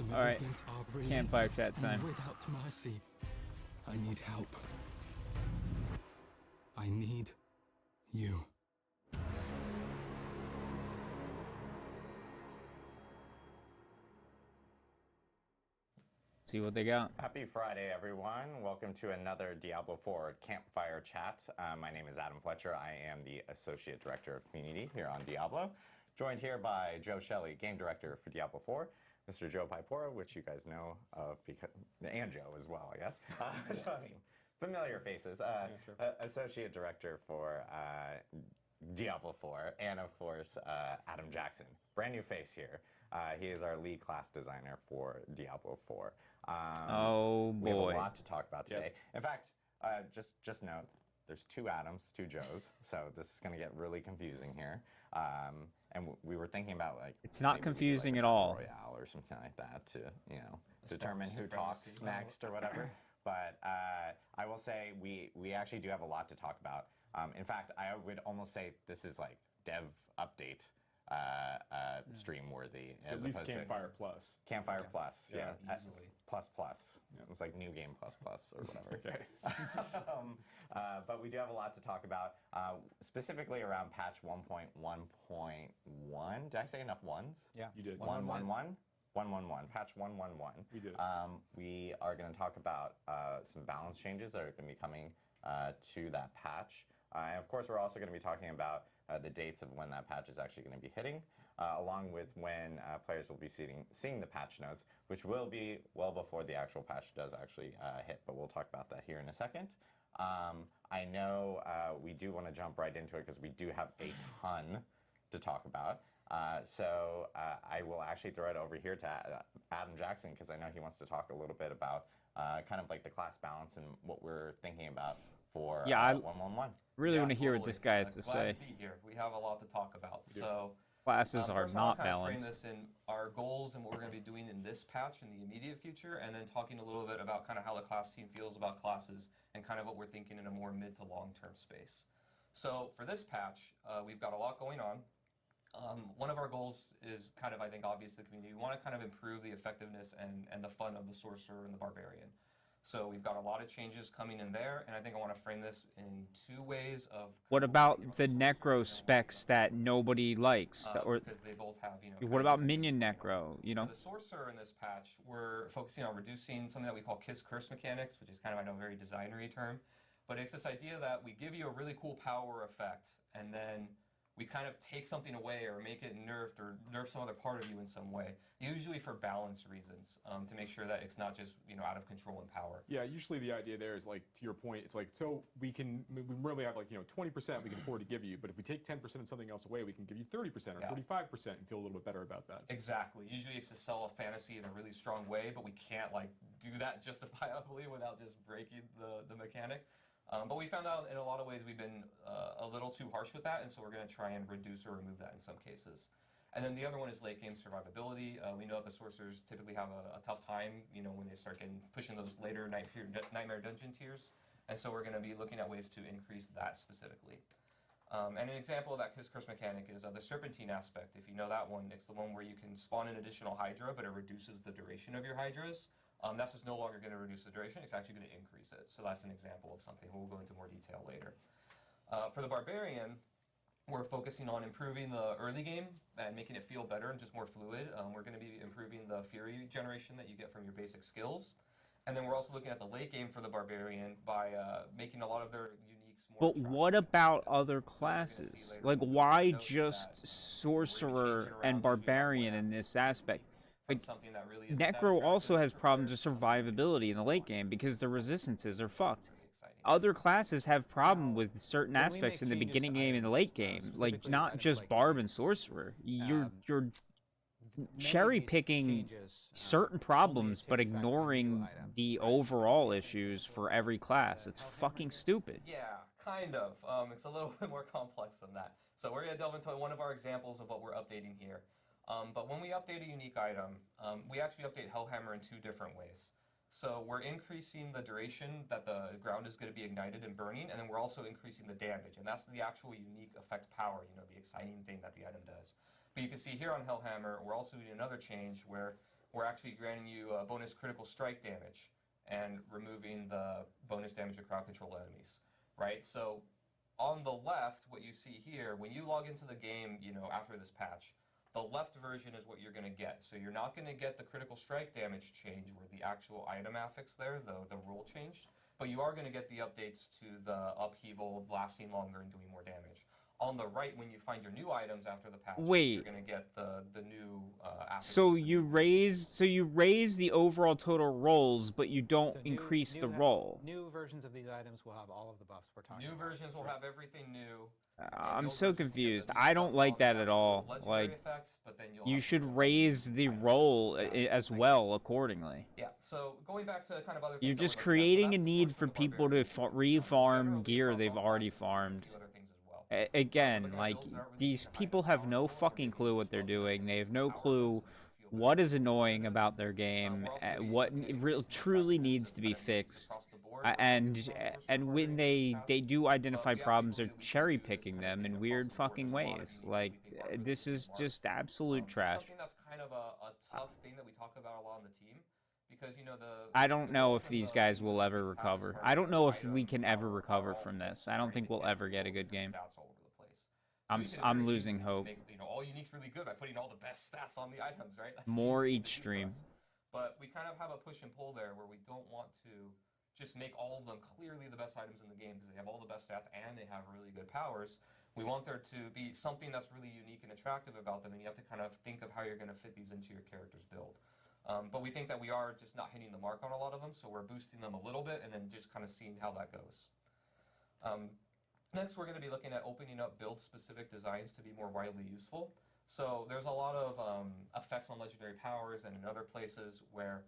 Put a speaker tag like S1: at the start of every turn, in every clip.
S1: All right, campfire chat time.
S2: Without mercy. I need help. I need you.
S1: See what they got.
S3: Happy Friday, everyone. Welcome to another Diablo 4 Campfire Chat. My name is Adam Fletcher. I am the Associate Director of Community here on Diablo. Joined here by Joe Shelley, Game Director for Diablo 4. Mr. Joe Pipora, which you guys know of, and Joe as well, I guess. So, I mean, familiar faces. Associate Director for Diablo 4, and of course, Adam Jackson. Brand new face here. He is our lead class designer for Diablo 4.
S1: Oh boy.
S3: We have a lot to talk about today. Yes. In fact, just note, there's two Adams, two Joes, so this is going to get really confusing here. And we were thinking about like
S1: it's not confusing
S3: like
S1: at all.
S3: Royale or something like that to determine who talks next or whatever. But I will say we actually do have a lot to talk about. In fact, I would almost say this is like dev update stream worthy,
S4: so
S3: as
S4: at least
S3: opposed
S4: Campfire
S3: to
S4: Plus.
S3: Campfire Plus, yeah,
S4: easily.
S3: Plus. Yeah. It's like new game plus or whatever.
S4: Okay.
S3: But we do have a lot to talk about, specifically around patch 1.1.1. Did I say enough ones?
S4: Yeah, you did.
S3: 111. 111, patch 111.
S4: We did.
S3: We are going to talk about some balance changes that are going to be coming to that patch. And of course, we're also going to be talking about the dates of when that patch is actually going to be hitting, along with when players will be seeing the patch notes, which will be well before the actual patch does actually hit, but we'll talk about that here in a second. I know we do want to jump right into it because we do have a ton to talk about. So I will actually throw it over here to Adam Jackson because I know he wants to talk a little bit about kind of like the class balance and what we're thinking about for 111.
S1: Really want to hear what this guy has to
S5: glad
S1: say.
S5: To be here. We have a lot to talk about. So
S1: classes are
S5: first
S1: not
S5: I'll kind of
S1: balanced.
S5: frame this in our goals and what we're going to be doing in this patch in the immediate future, and then talking a little bit about kind of how the class team feels about classes and kind of what we're thinking in a more mid to long-term space. So for this patch, we've got a lot going on. One of our goals is kind of, I think, obvious to the community. We want to kind of improve the effectiveness and the fun of the Sorcerer and the Barbarian. So we've got a lot of changes coming in there, and I think I want to frame this in two ways of...
S1: What about the Necro specs that nobody likes?
S5: Because they both have,
S1: what about Minion Necro,
S5: The Sorcerer in this patch, we're focusing on reducing something that we call Kiss Curse mechanics, which is kind of, I know, a very designery term. But it's this idea that we give you a really cool power effect, and then we kind of take something away or make it nerfed or nerf some other part of you in some way, usually for balance reasons, to make sure that it's not just out of control and power.
S4: Yeah, usually the idea there is like, to your point, it's like, so we really have like 20% we can afford to give you, but if we take 10% of something else away, we can give you 30% or 35% and feel a little bit better about that.
S5: Exactly. Usually it's to sell a fantasy in a really strong way, but we can't like do that justifiably without just breaking the mechanic. But we found out in a lot of ways we've been a little too harsh with that, and so we're going to try and reduce or remove that in some cases. And then the other one is late game survivability. We know that the sorcerers typically have a tough time, when they start pushing those later Nightmare Dungeon tiers, and so we're going to be looking at ways to increase that specifically. And an example of that Kiss Curse mechanic is the Serpentine aspect. If you know that one, it's the one where you can spawn an additional Hydra, but it reduces the duration of your Hydras. That's just no longer going to reduce the duration, it's actually going to increase it. So that's an example of something. We'll go into more detail later. For the Barbarian, we're focusing on improving the early game and making it feel better and just more fluid. We're going to be improving the Fury generation that you get from your basic skills. And then we're also looking at the late game for the Barbarian by making a lot of their uniques more
S1: But what about other classes? Like, why just Sorcerer and Barbarian in this aspect? Like, Necro also has problems with survivability in the late game because the resistances are fucked. Other classes have problem with certain aspects in the beginning game and the late game, like not just Barb and Sorcerer. You're cherry picking certain problems but ignoring the overall issues for every class. It's fucking stupid.
S5: Yeah, kind of. It's a little bit more complex than that. So we're going to delve into one of our examples of what we're updating here. But when we update a unique item, we actually update Hellhammer in two different ways. So we're increasing the duration that the ground is going to be ignited and burning, and then we're also increasing the damage. And that's the actual unique effect power, the exciting thing that the item does. But you can see here on Hellhammer, we're also doing another change where we're actually granting you bonus critical strike damage and removing the bonus damage to crowd control enemies, right? So on the left, what you see here, when you log into the game, after this patch, the left version is what you're going to get. So you're not going to get the critical strike damage change where the actual item affix there, the rule changed, but you are going to get the updates to the upheaval, lasting longer, and doing more damage. On the right, when you find your new items after the patch, you're going to get the new affixes.
S1: So you raise the overall total rolls, but you don't increase the roll.
S6: New versions of these items will have all of the buffs we're talking about.
S5: New versions will have everything new.
S1: I'm so confused. I don't like that at all. Like,
S5: effects, but then
S1: you should raise the roll as well accordingly.
S5: Yeah, so going back to kind of other things.
S1: You're just creating a need for people to re-farm gear they've already farmed. Again, like, these people have no fucking clue what they're doing. They have no clue what is annoying about their game, what truly needs to be fixed. And when they do identify problems, they're cherry picking them in weird fucking ways. Like, this is just absolute trash.
S5: Something that's kind of a tough thing that we talk about a lot on the team, because
S1: I don't know if these guys will ever recover. I don't know if we can ever recover from this. I don't think we'll ever get a good game. I'm losing hope.
S5: All unique's really good by putting all the best stats on the items, right?
S1: More each stream.
S5: But we kind of have a push and pull there where we don't want to just make all of them clearly the best items in the game because they have all the best stats and they have really good powers. We want there to be something that's really unique and attractive about them, and you have to kind of think of how you're going to fit these into your character's build. But we think that we are just not hitting the mark on a lot of them, so we're boosting them a little bit and then just kind of seeing how that goes. Next, we're going to be looking at opening up build-specific designs to be more widely useful. So there's a lot of effects on legendary powers and in other places where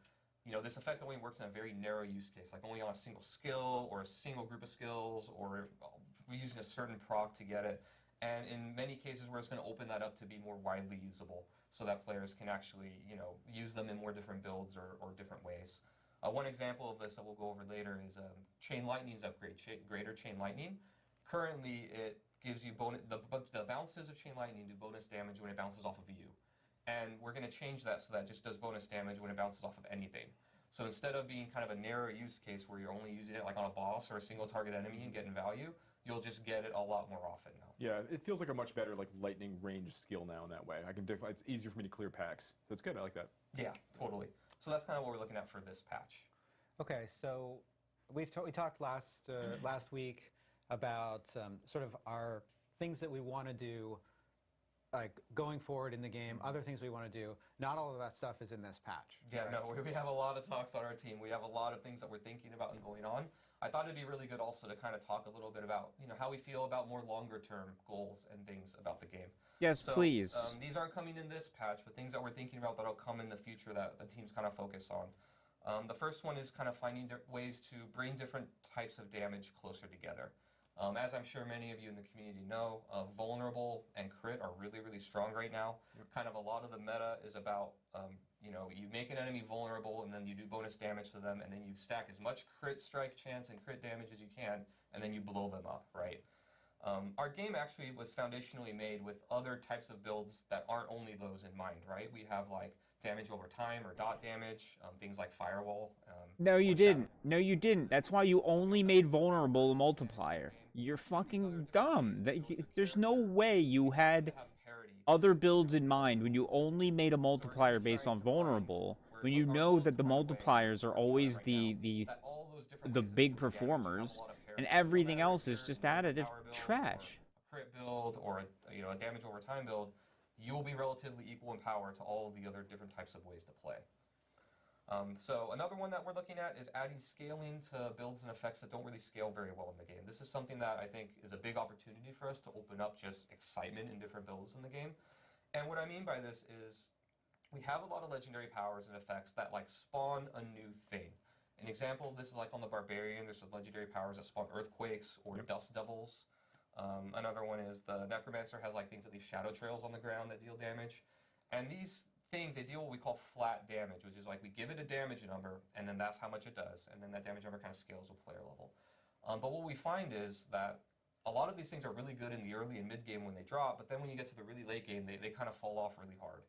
S5: this effect only works in a very narrow use case, like only on a single skill or a single group of skills, or we're using a certain proc to get it. And in many cases, we're just going to open that up to be more widely usable so that players can actually use them in more different builds or different ways. One example of this that we'll go over later is Chain Lightning's upgrade, Greater Chain Lightning. Currently, it gives you the bounces of Chain Lightning do bonus damage when it bounces off of you. And we're going to change that so that it just does bonus damage when it bounces off of anything. So instead of being kind of a narrow use case where you're only using it like on a boss or a single target enemy and getting value, you'll just get it a lot more often now.
S4: Yeah, it feels like a much better lightning range skill now in that way. It's easier for me to clear packs, so it's good. I like that.
S5: Yeah, totally. So that's kind of what we're looking at for this patch.
S6: Okay, so we talked last week about sort of our things that we want to do, like going forward in the game, other things we want to do. Not all of that stuff is in this patch.
S5: Yeah,
S6: right?
S5: no, we have a lot of talks on our team. We have a lot of things that we're thinking about and going on. I thought it'd be really good also to kind of talk a little bit about how we feel about more longer term goals and things about the game.
S1: Yes,
S5: so,
S1: please.
S5: These aren't coming in this patch, but things that we're thinking about that'll come in the future that the team's kind of focused on. The first one is kind of finding ways to bring different types of damage closer together. As I'm sure many of you in the community know, vulnerable and crit are really, really strong right now. Yep. Kind of a lot of the meta is about, you make an enemy vulnerable and then you do bonus damage to them and then you stack as much crit strike chance and crit damage as you can and then you blow them up, right? Our game actually was foundationally made with other types of builds that aren't only those in mind, right? We have like damage over time or dot damage, things like firewall.
S1: No, you didn't. No, you didn't. That's why you only made vulnerable a multiplier. You're fucking dumb. There's no way you had other builds in mind when you only made a multiplier based on vulnerable, when you know that the multipliers are always the big performers, and everything else is just additive trash.
S5: A crit build or a damage over time build, you'll be relatively equal in power to all of the other different types of ways to play. So another one that we're looking at is adding scaling to builds and effects that don't really scale very well in the game. This is something that I think is a big opportunity for us to open up just excitement in different builds in the game. And what I mean by this is we have a lot of legendary powers and effects that like spawn a new thing. An example of this is like on the Barbarian, there's some legendary powers that spawn earthquakes or dust devils. Another one is the Necromancer has like things that leave shadow trails on the ground that deal damage. And these things, they deal what we call flat damage, which is like we give it a damage number, and then that's how much it does, and then that damage number kind of scales with player level. But what we find is that a lot of these things are really good in the early and mid game when they drop, but then when you get to the really late game, they kind of fall off really hard.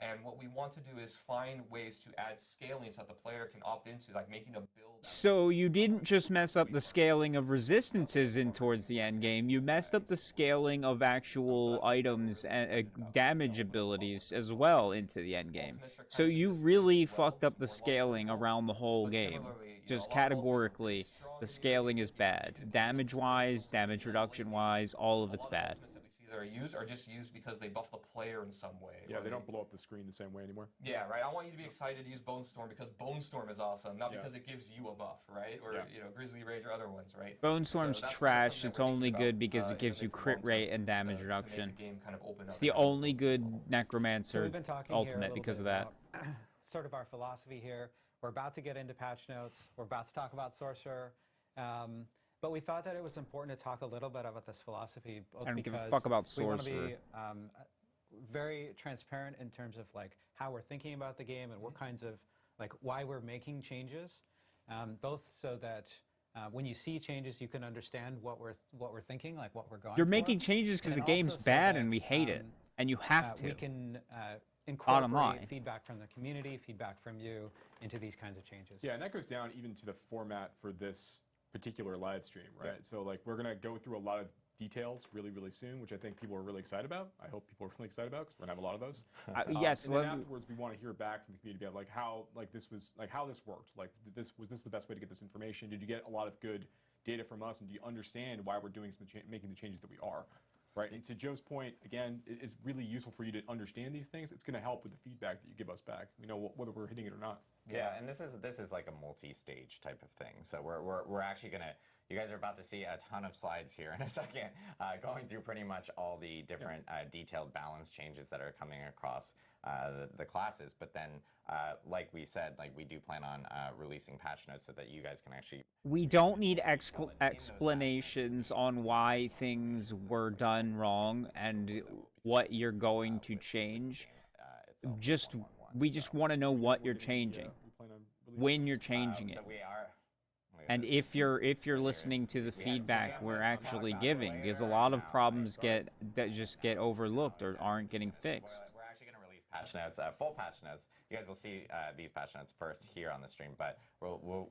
S5: And what we want to do is find ways to add scaling so that the player can opt into, like making a build.
S1: So you didn't just mess up the scaling of resistances in towards the end game. You messed up the scaling of actual items and damage abilities as well into the end game. So you really fucked up the scaling around the whole game. Just categorically, the scaling is bad. Damage-wise, damage reduction-wise, all of it's bad.
S5: That we see that are used are just used because they buff the player in some way.
S4: Yeah, they don't blow up the screen the same way anymore.
S5: Yeah, right. I want you to be excited to use Bone Storm because Bone Storm is awesome, not because it gives you a buff, right? Or Grizzly Rage or other ones, right?
S1: Bone Storm's trash. It's only good because it gives you crit rate and damage reduction. It's the only good Necromancer ultimate because of that.
S6: Sort of our philosophy here. We're about to get into patch notes. We're about to talk about Sorcerer. But we thought that it was important to talk a little bit about this philosophy. Both
S1: I don't give a fuck about
S6: we want to
S1: Sorcerer.
S6: be very transparent in terms of like how we're thinking about the game and what kinds of like why we're making changes, both so that when you see changes you can understand what we're thinking, like what we're going.
S1: You're
S6: for.
S1: making changes because
S6: And
S1: the game's
S6: also so
S1: bad
S6: that,
S1: and we hate it, and you have to.
S6: We can
S1: Bottom line.
S6: incorporate feedback from the community, feedback from you into these kinds of changes.
S4: Yeah, and that goes down even to the format for this particular live stream, right? So like we're gonna go through a lot of details really, really soon, which I think people are really excited about. I hope people are really excited about because we're gonna have a lot of those.
S1: Yes.
S4: And then afterwards, we want to hear back from the community about like how how this worked. Like, was this the best way to get this information? Did you get a lot of good data from us, and do you understand why we're doing making the changes that we are? Right, and to Joe's point, again, it is really useful for you to understand these things. It's going to help with the feedback that you give us back. We know whether we're hitting it or not.
S3: Yeah, and this is like a multi-stage type of thing. So we're actually gonna. You guys are about to see a ton of slides here in a second, going through pretty much all the different detailed balance changes that are coming across the classes. But then, like we said, like we do plan on releasing patch notes so that you guys can actually.
S1: We don't need explanations on why things were done wrong and what you're going to change. We just want to know what you're changing, when you're changing it.
S3: So we are.
S1: And if you're listening to the feedback we're actually giving, because a lot of problems just get overlooked or aren't getting fixed.
S3: We're actually going to release patch notes, full patch notes. You guys will see these patch notes first here on the stream, but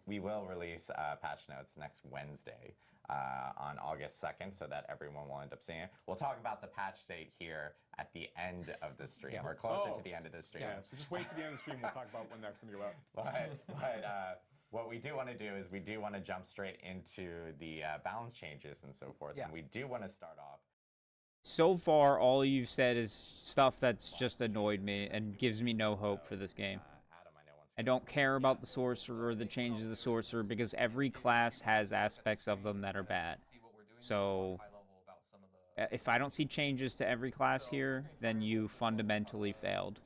S3: we will release patch notes next Wednesday on August 2nd, so that everyone will end up seeing it. We'll talk about the patch date here at the end of the stream. We're closer to the end of the stream.
S4: Yeah, so just wait for the end of the stream. We'll talk about when that's going to go out.
S3: But what we do want to do is we do want to jump straight into the balance changes and so forth.
S6: Yeah.
S3: And we do want to start off.
S1: So far, all you've said is stuff that's just annoyed me and gives me no hope for this game.
S3: Adam, I know once
S1: I don't care about the Sorcerer or the changes of the Sorcerer because every class has aspects of them that are bad. So if I don't see changes to every class here, then you fundamentally failed.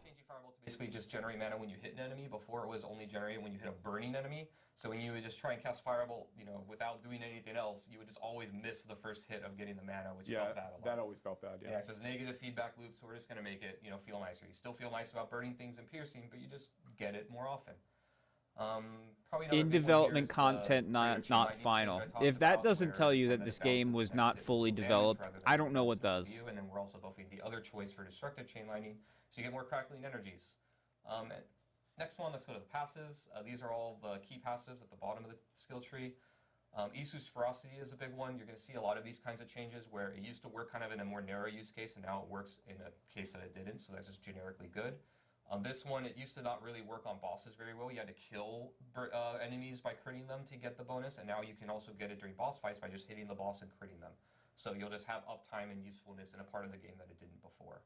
S5: Basically just generate mana when you hit an enemy. Before it was only generated when you hit a burning enemy. So when you would just try and cast Firebolt, without doing anything else, you would just always miss the first hit of getting the mana, which felt bad a lot.
S4: That always felt bad,
S5: Yeah, it says negative feedback loop, so we're just going to make it, feel nicer. You still feel nice about burning things and piercing, but you just get it more often.
S1: In development content, not final. If that doesn't tell you that this game was not fully developed, I don't know what does.
S5: And then we're also buffing the other choice for destructive chain lightning, so you get more crackling energies. Next one, let's go to the passives. These are all the key passives at the bottom of the skill tree. Isu's Ferocity is a big one. You're going to see a lot of these kinds of changes where it used to work kind of in a more narrow use case, and now it works in a case that it didn't, so that's just generically good. This one, it used to not really work on bosses very well. You had to kill enemies by critting them to get the bonus, and now you can also get it during boss fights by just hitting the boss and critting them. So you'll just have uptime and usefulness in a part of the game that it didn't before.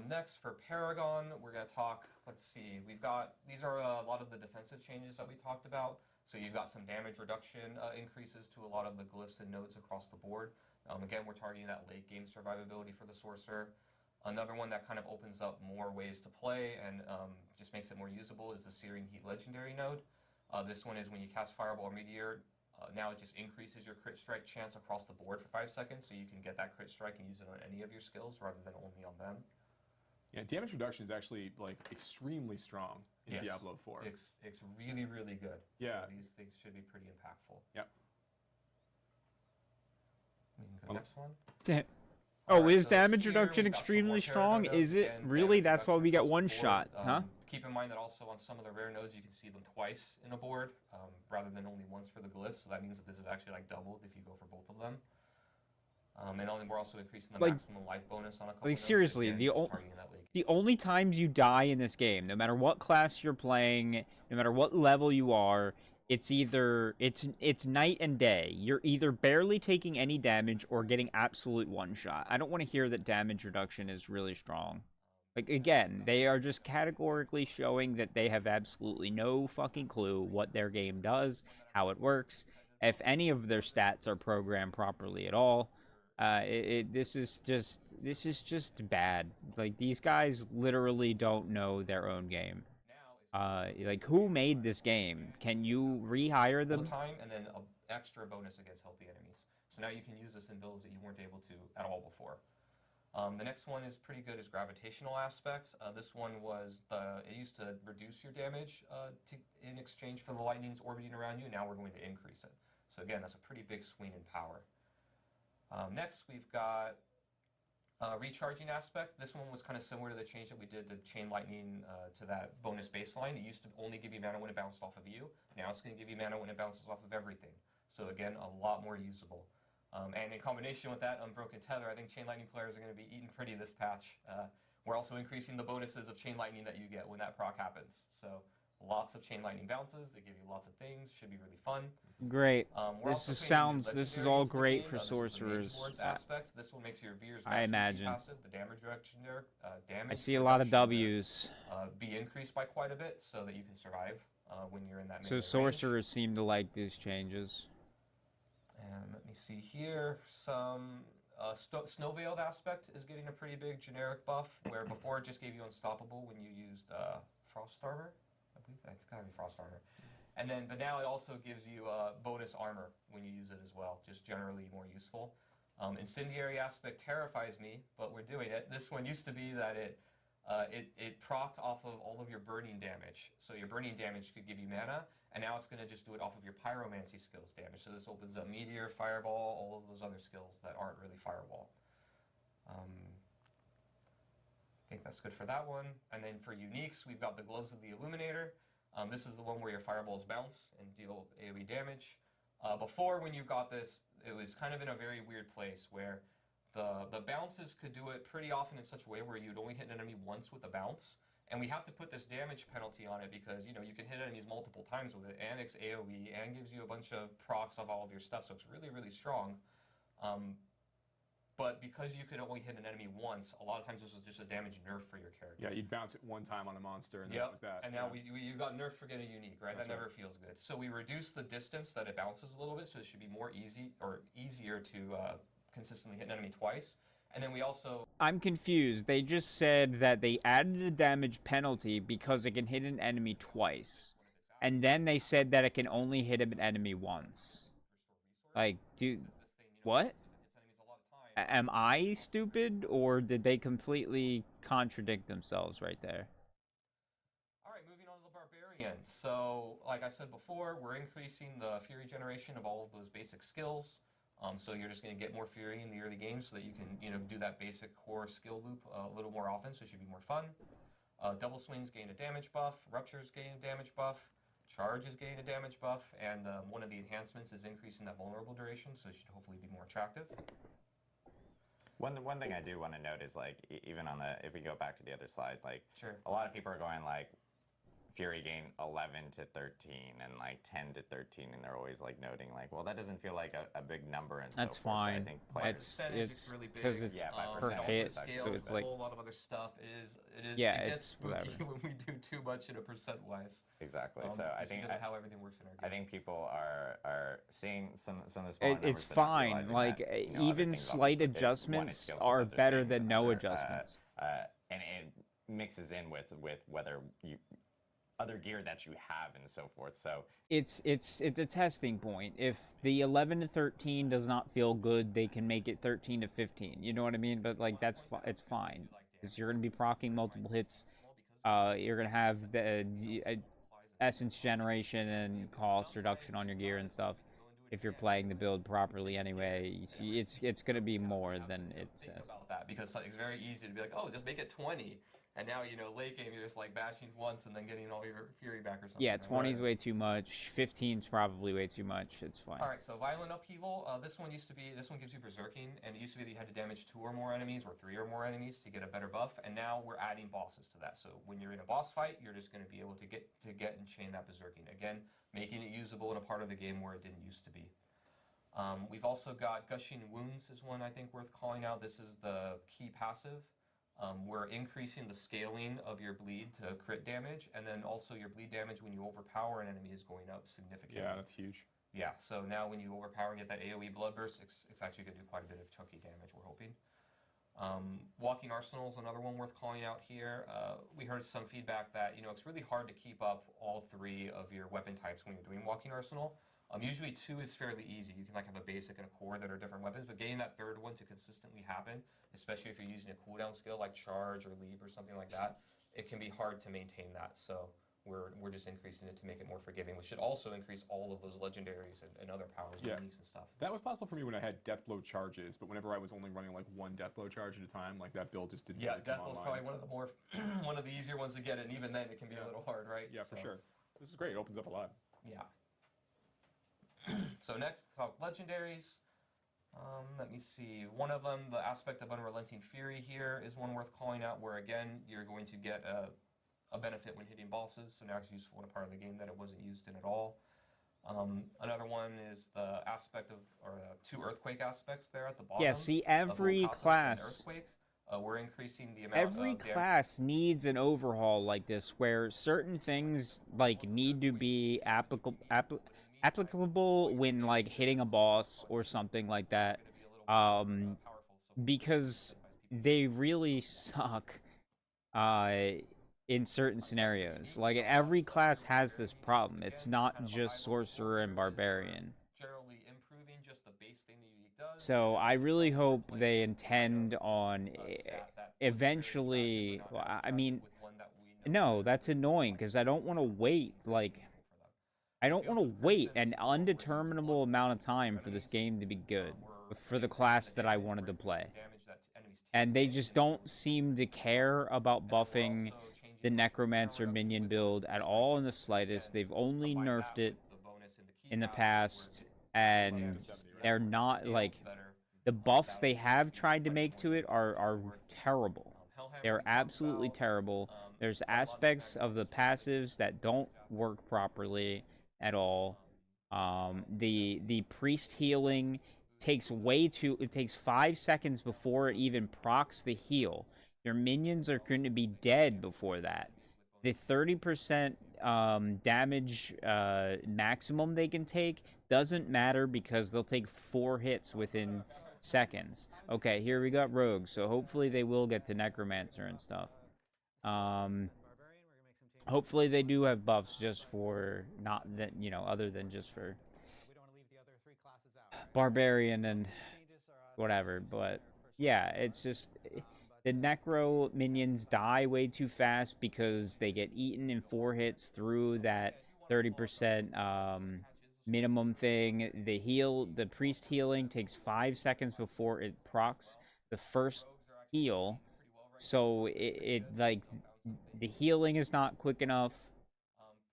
S5: Next, for Paragon, we're going to talk, let's see, these are a lot of the defensive changes that we talked about. So you've got some damage reduction increases to a lot of the glyphs and nodes across the board. Again, we're targeting that late game survivability for the Sorcerer. Another one that kind of opens up more ways to play and just makes it more usable is the Searing Heat Legendary node. This one is when you cast Fireball or Meteor, now it just increases your crit strike chance across the board for 5 seconds, so you can get that crit strike and use it on any of your skills rather than only on them.
S4: Yeah, damage reduction is actually like extremely strong in Diablo 4.
S5: It's really, really good.
S4: Yeah.
S5: So these things should be pretty impactful.
S4: Yep.
S5: We can go next one.
S1: Oh,
S5: Alright,
S1: is
S5: so
S1: damage
S5: here
S1: reduction
S5: we've got some
S1: extremely
S5: more
S1: strong?
S5: Terra
S1: Is it
S5: nodes and
S1: really?
S5: damage
S1: That's why
S5: reduction
S1: we get
S5: across the
S1: one
S5: board.
S1: shot, huh?
S5: Keep in mind that also on some of the rare nodes you can see them twice in a board rather than only once for the glyphs. So that means that this is actually like doubled if you go for both of them. And only we're also increasing the
S1: Like-
S5: maximum life bonus on a couple
S1: Like
S5: nodes,
S1: seriously,
S5: again,
S1: the
S5: just
S1: only.
S5: targeting that late game.
S1: The only times you die in this game, no matter what class you're playing, no matter what level you are, it's either it's night and day. You're either barely taking any damage or getting absolute one shot. I don't want to hear that damage reduction is really strong. Like again, they are just categorically showing that they have absolutely no fucking clue what their game does, how it works, if any of their stats are programmed properly at all. This is just bad. Like these guys literally don't know their own game. Like who made this game? Can you rehire
S5: All
S1: them?
S5: the time, and then an extra bonus against healthy enemies. So now you can use this in builds that you weren't able to at all before. The next one is pretty good, is gravitational aspect. This one was it used to reduce your damage in exchange for the lightnings orbiting around you. Now we're going to increase it. So again, that's a pretty big swing in power. Next, we've got recharging aspect. This one was kind of similar to the change that we did to Chain Lightning to that bonus baseline. It used to only give you mana when it bounced off of you. Now it's going to give you mana when it bounces off of everything. So again, a lot more usable. And in combination with that Unbroken Tether, I think Chain Lightning players are going to be eating pretty this patch. We're also increasing the bonuses of Chain Lightning that you get when that proc happens. So lots of Chain Lightning bounces. They give you lots of things. Should be really fun.
S1: Great.
S5: We're
S1: This
S5: also
S1: is
S5: putting new
S1: this is
S5: legendary
S1: all
S5: into the
S1: great
S5: game.
S1: for
S5: This is the Mage
S1: sorcerers.
S5: Lord's aspect. This one makes your Veer's
S1: I
S5: Master Key
S1: imagine.
S5: passive, the damage reduction there, damage.
S1: I see a lot of
S5: reduction there,
S1: W's.
S5: be increased by quite a bit so that you can survive when you're in that
S1: So
S5: melee range.
S1: sorcerers seem to like these changes.
S5: And let me see here, some Snow Veiled aspect is getting a pretty big generic buff, where before it just gave you unstoppable when you used Frost Armor. I believe that's gotta be Frost Armor. And then, but now it also gives you bonus armor when you use it as well, just generally more useful. Incendiary aspect terrifies me, but we're doing it. This one used to be that it procced off of all of your burning damage. So your burning damage could give you mana, and now it's going to just do it off of your pyromancy skills damage. So this opens up meteor, fireball, all of those other skills that aren't really firewall. I think that's good for that one. And then for uniques, we've got the Gloves of the Illuminator. This is the one where your fireballs bounce and deal AoE damage. Before, when you got this, it was kind of in a very weird place where the bounces could do it pretty often in such a way where you'd only hit an enemy once with a bounce. And we have to put this damage penalty on it because, you know, you can hit enemies multiple times with it, and it's AoE, and gives you a bunch of procs of all of your stuff, so it's really, really strong. But because you could only hit an enemy once, a lot of times this was just a damage nerf for your character.
S4: Yeah, you'd bounce it one time on a monster, and that was that.
S5: And now you got nerfed for getting unique, right? That never feels good. So we reduced the distance that it bounces a little bit, so it should be more easier to consistently hit an enemy twice. And then we also...
S1: I'm confused. They just said that they added a damage penalty because it can hit an enemy twice. And then they said that it can only hit an enemy once. Like, dude, what? Am I stupid, or did they completely contradict themselves right there?
S5: All right, moving on to the Barbarian. So, like I said before, we're increasing the Fury generation of all of those basic skills. So you're just going to get more Fury in the early game so that you can, you know, do that basic core skill loop a little more often, so it should be more fun. Double Swings gain a damage buff, Ruptures gain a damage buff, Charges gain a damage buff, and one of the enhancements is increasing that vulnerable duration, so it should hopefully be more attractive.
S3: One thing I do want to note is, like, even on if we go back to the other slide, like,
S5: Sure.
S3: a lot of people are going, like, Fury gain 11 to 13 and, like, 10 to 13, and they're always, like, noting, like, well, that doesn't feel like a big number and
S1: That's
S3: so forth. But
S1: fine.
S3: I think players...
S1: It's
S5: really big.
S1: because it's
S3: Yeah, by
S1: per
S3: percentage,
S1: hit,
S3: it's
S1: so
S5: scales
S1: it's
S5: a
S1: like,
S5: whole lot of other stuff. It
S1: Yeah,
S5: gets
S1: it's
S5: spooky
S1: whatever.
S5: when we do too much in a percent-wise.
S3: Exactly. So I
S5: just
S3: think...
S5: because of how everything works in our game.
S3: I think people are seeing some of the smaller numbers,
S1: it's
S3: but not
S1: fine.
S3: realizing
S1: Like,
S3: that, you know,
S1: even
S3: everything's
S1: slight
S3: obviously one is
S1: adjustments
S3: skills,
S1: are
S3: but there's
S1: better
S3: things
S1: than no
S3: other,
S1: adjustments.
S3: and it mixes in with whether you other gear that you have and so forth. So
S1: It's a testing point. If the 11 to 13 does not feel good, they can make it 13 to 15. You know what I mean? But like it's fine because you're gonna be proccing multiple hits. You're gonna have the essence generation and cost reduction on your gear and stuff. if you're playing the build properly anyway. You see, it's gonna be more than it
S5: Think
S1: says.
S5: about that because it's very easy to be like, oh, just make it 20, and now late game you're just like bashing once and then getting all your fury back or something.
S1: Yeah,
S5: right?
S1: 20 is way too much. 15 is probably way too much. It's fine.
S5: All right, so violent upheaval. This one gives you berserking, and it used to be that you had to damage 2 or more enemies or 3 or more enemies to get a better buff, and now we're adding bosses to that. So when you're in a boss fight, you're just going to be able to get and chain that berserking again, making it usable in a part of the game where it didn't used to be. We've also got Gushing Wounds is one I think worth calling out. This is the key passive. We're increasing the scaling of your bleed to crit damage, and then also your bleed damage when you overpower an enemy is going up significantly.
S4: Yeah, that's huge.
S5: Yeah, so now when you overpower and get that AoE blood burst, it's actually going to do quite a bit of chunky damage, we're hoping. Walking Arsenal is another one worth calling out here. We heard some feedback that it's really hard to keep up all 3 of your weapon types when you're doing Walking Arsenal. Usually 2 is fairly easy. You can have a basic and a core that are different weapons, but getting that 3rd one to consistently happen, especially if you're using a cooldown skill like Charge or Leap or something like that, it can be hard to maintain that. So we're just increasing it to make it more forgiving, which should also increase all of those legendaries and other powers and uniques and stuff.
S4: That was possible for me when I had Deathblow charges, but whenever I was only running like 1 Deathblow charge at a time, that build just didn't.
S5: Yeah,
S4: really come
S5: Deathblow's
S4: online.
S5: probably one of the more one of the easier ones to get, and even then it can be a little hard, right?
S4: Yeah, for sure. This is great. It opens up a lot.
S5: Yeah. So next, talk legendaries. Let me see. One of them, the aspect of Unrelenting Fury here, is one worth calling out, where again, you're going to get a benefit when hitting bosses, so now it's useful in a part of the game that it wasn't used in at all. Another one is the aspect of, or 2 earthquake aspects there at the bottom.
S1: Yeah, see,
S5: of
S1: every
S5: Okathos and
S1: class,
S5: Earthquake. We're increasing the amount
S1: every
S5: of
S1: class needs an overhaul like this, where certain things need to be applicable when hitting a boss or something like that, because they really suck in certain scenarios. Every class has this problem. It's not just sorcerer and barbarian.
S5: Generally improving just the base thing the unique does.
S1: So I really hope they intend on eventually. Well, I mean, no, that's annoying because I don't want to wait. I don't want to wait an undeterminable amount of time for this game to be good for the class that I wanted to play. And they just don't seem to care about buffing the Necromancer minion build at all in the slightest. They've only nerfed it in the past, and they're not the buffs they have tried to make to it are terrible. They're absolutely terrible. There's aspects of the passives that don't work properly at all. The priest healing takes it takes 5 seconds before it even procs the heal. Your minions are going to be dead before that. The 30% damage maximum they can take doesn't matter because they'll take 4 hits within seconds. Okay, here we got rogues, so hopefully they will get to necromancer and stuff. Hopefully they do have buffs just for not that other than just for barbarian and whatever. But yeah, it's just the necro minions die way too fast because they get eaten in 4 hits through that 30% minimum thing. The priest healing takes 5 seconds before it procs the first heal, so the healing is not quick enough.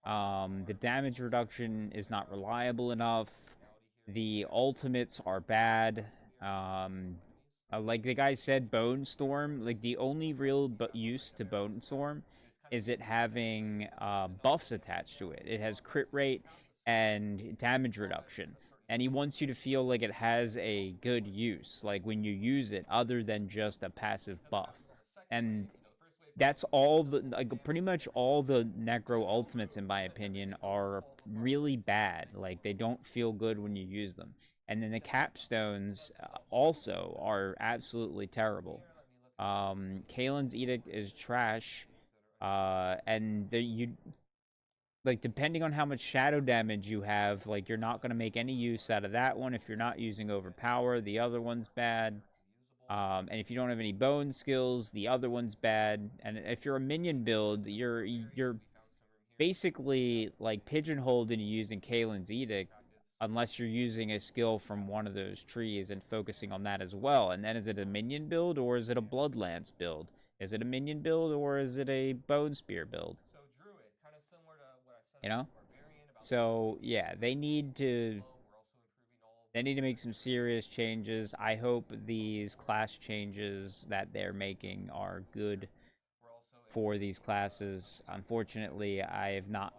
S1: The damage reduction is not reliable enough. The ultimates are bad. Like the guy said, Bone Storm, the only real use to Bone Storm is it having buffs attached to it. It has crit rate and damage reduction. And he wants you to feel like it has a good use, when you use it, other than just a passive buff. And that's all pretty much all the Necro ultimates, in my opinion, are really bad. They don't feel good when you use them. And then the capstones also are absolutely terrible. Kalen's Edict is trash. And depending on how much shadow damage you have, you're not going to make any use out of that one if you're not using Overpower. The other one's bad. And if you don't have any bone skills, the other one's bad. And if you're a minion build, you're basically pigeonholed into using Kalen's Edict unless you're using a skill from one of those trees and focusing on that as well. And then is it a minion build or is it a Bloodlance build? Is it a minion build or is it a Bone Spear build?
S5: So Druid, kind of similar to what I said
S1: You know?
S5: about Barbarian. About
S1: So yeah, they need to
S5: we're also improving all of
S1: they need to make some serious changes. I hope these class changes that they're making are good
S5: we're also
S1: for these classes. Unfortunately, I have not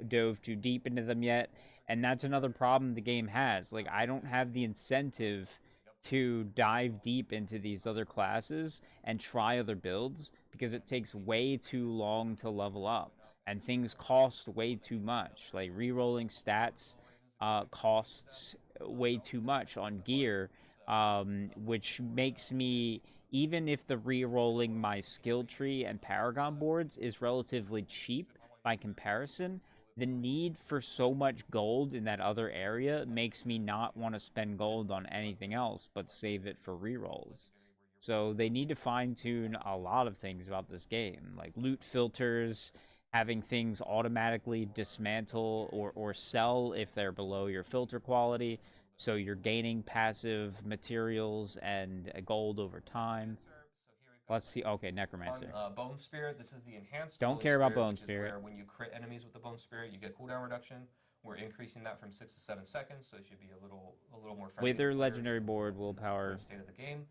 S1: dove too deep into them yet, and that's another problem the game has. Like, I don't have the incentive to dive deep into these other classes and try other builds because it takes way too long to level up, and things cost way too much. Like, re-rolling stats costs way too much on gear, which makes me, even if the re-rolling my skill tree and Paragon boards is relatively cheap by comparison, the need for so much gold in that other area makes me not want to spend gold on anything else but save it for re-rolls. So they need to fine-tune a lot of things about this game, like loot filters, having things automatically dismantle or sell if they're below your filter quality, so you're gaining passive materials and gold over time. Let's see. Okay, Necromancer.
S5: Bone Spirit. This is the enhanced.
S1: Don't
S5: Bone
S1: care about
S5: Spirit,
S1: Bone
S5: which is
S1: Spirit.
S5: where when you crit enemies with the Bone Spirit, you get cooldown reduction. We're increasing that from 6 to 7 seconds, so it should be a little more friendly.
S1: Wither
S5: to players
S1: legendary board
S5: in
S1: will
S5: this
S1: power
S5: current state of the game.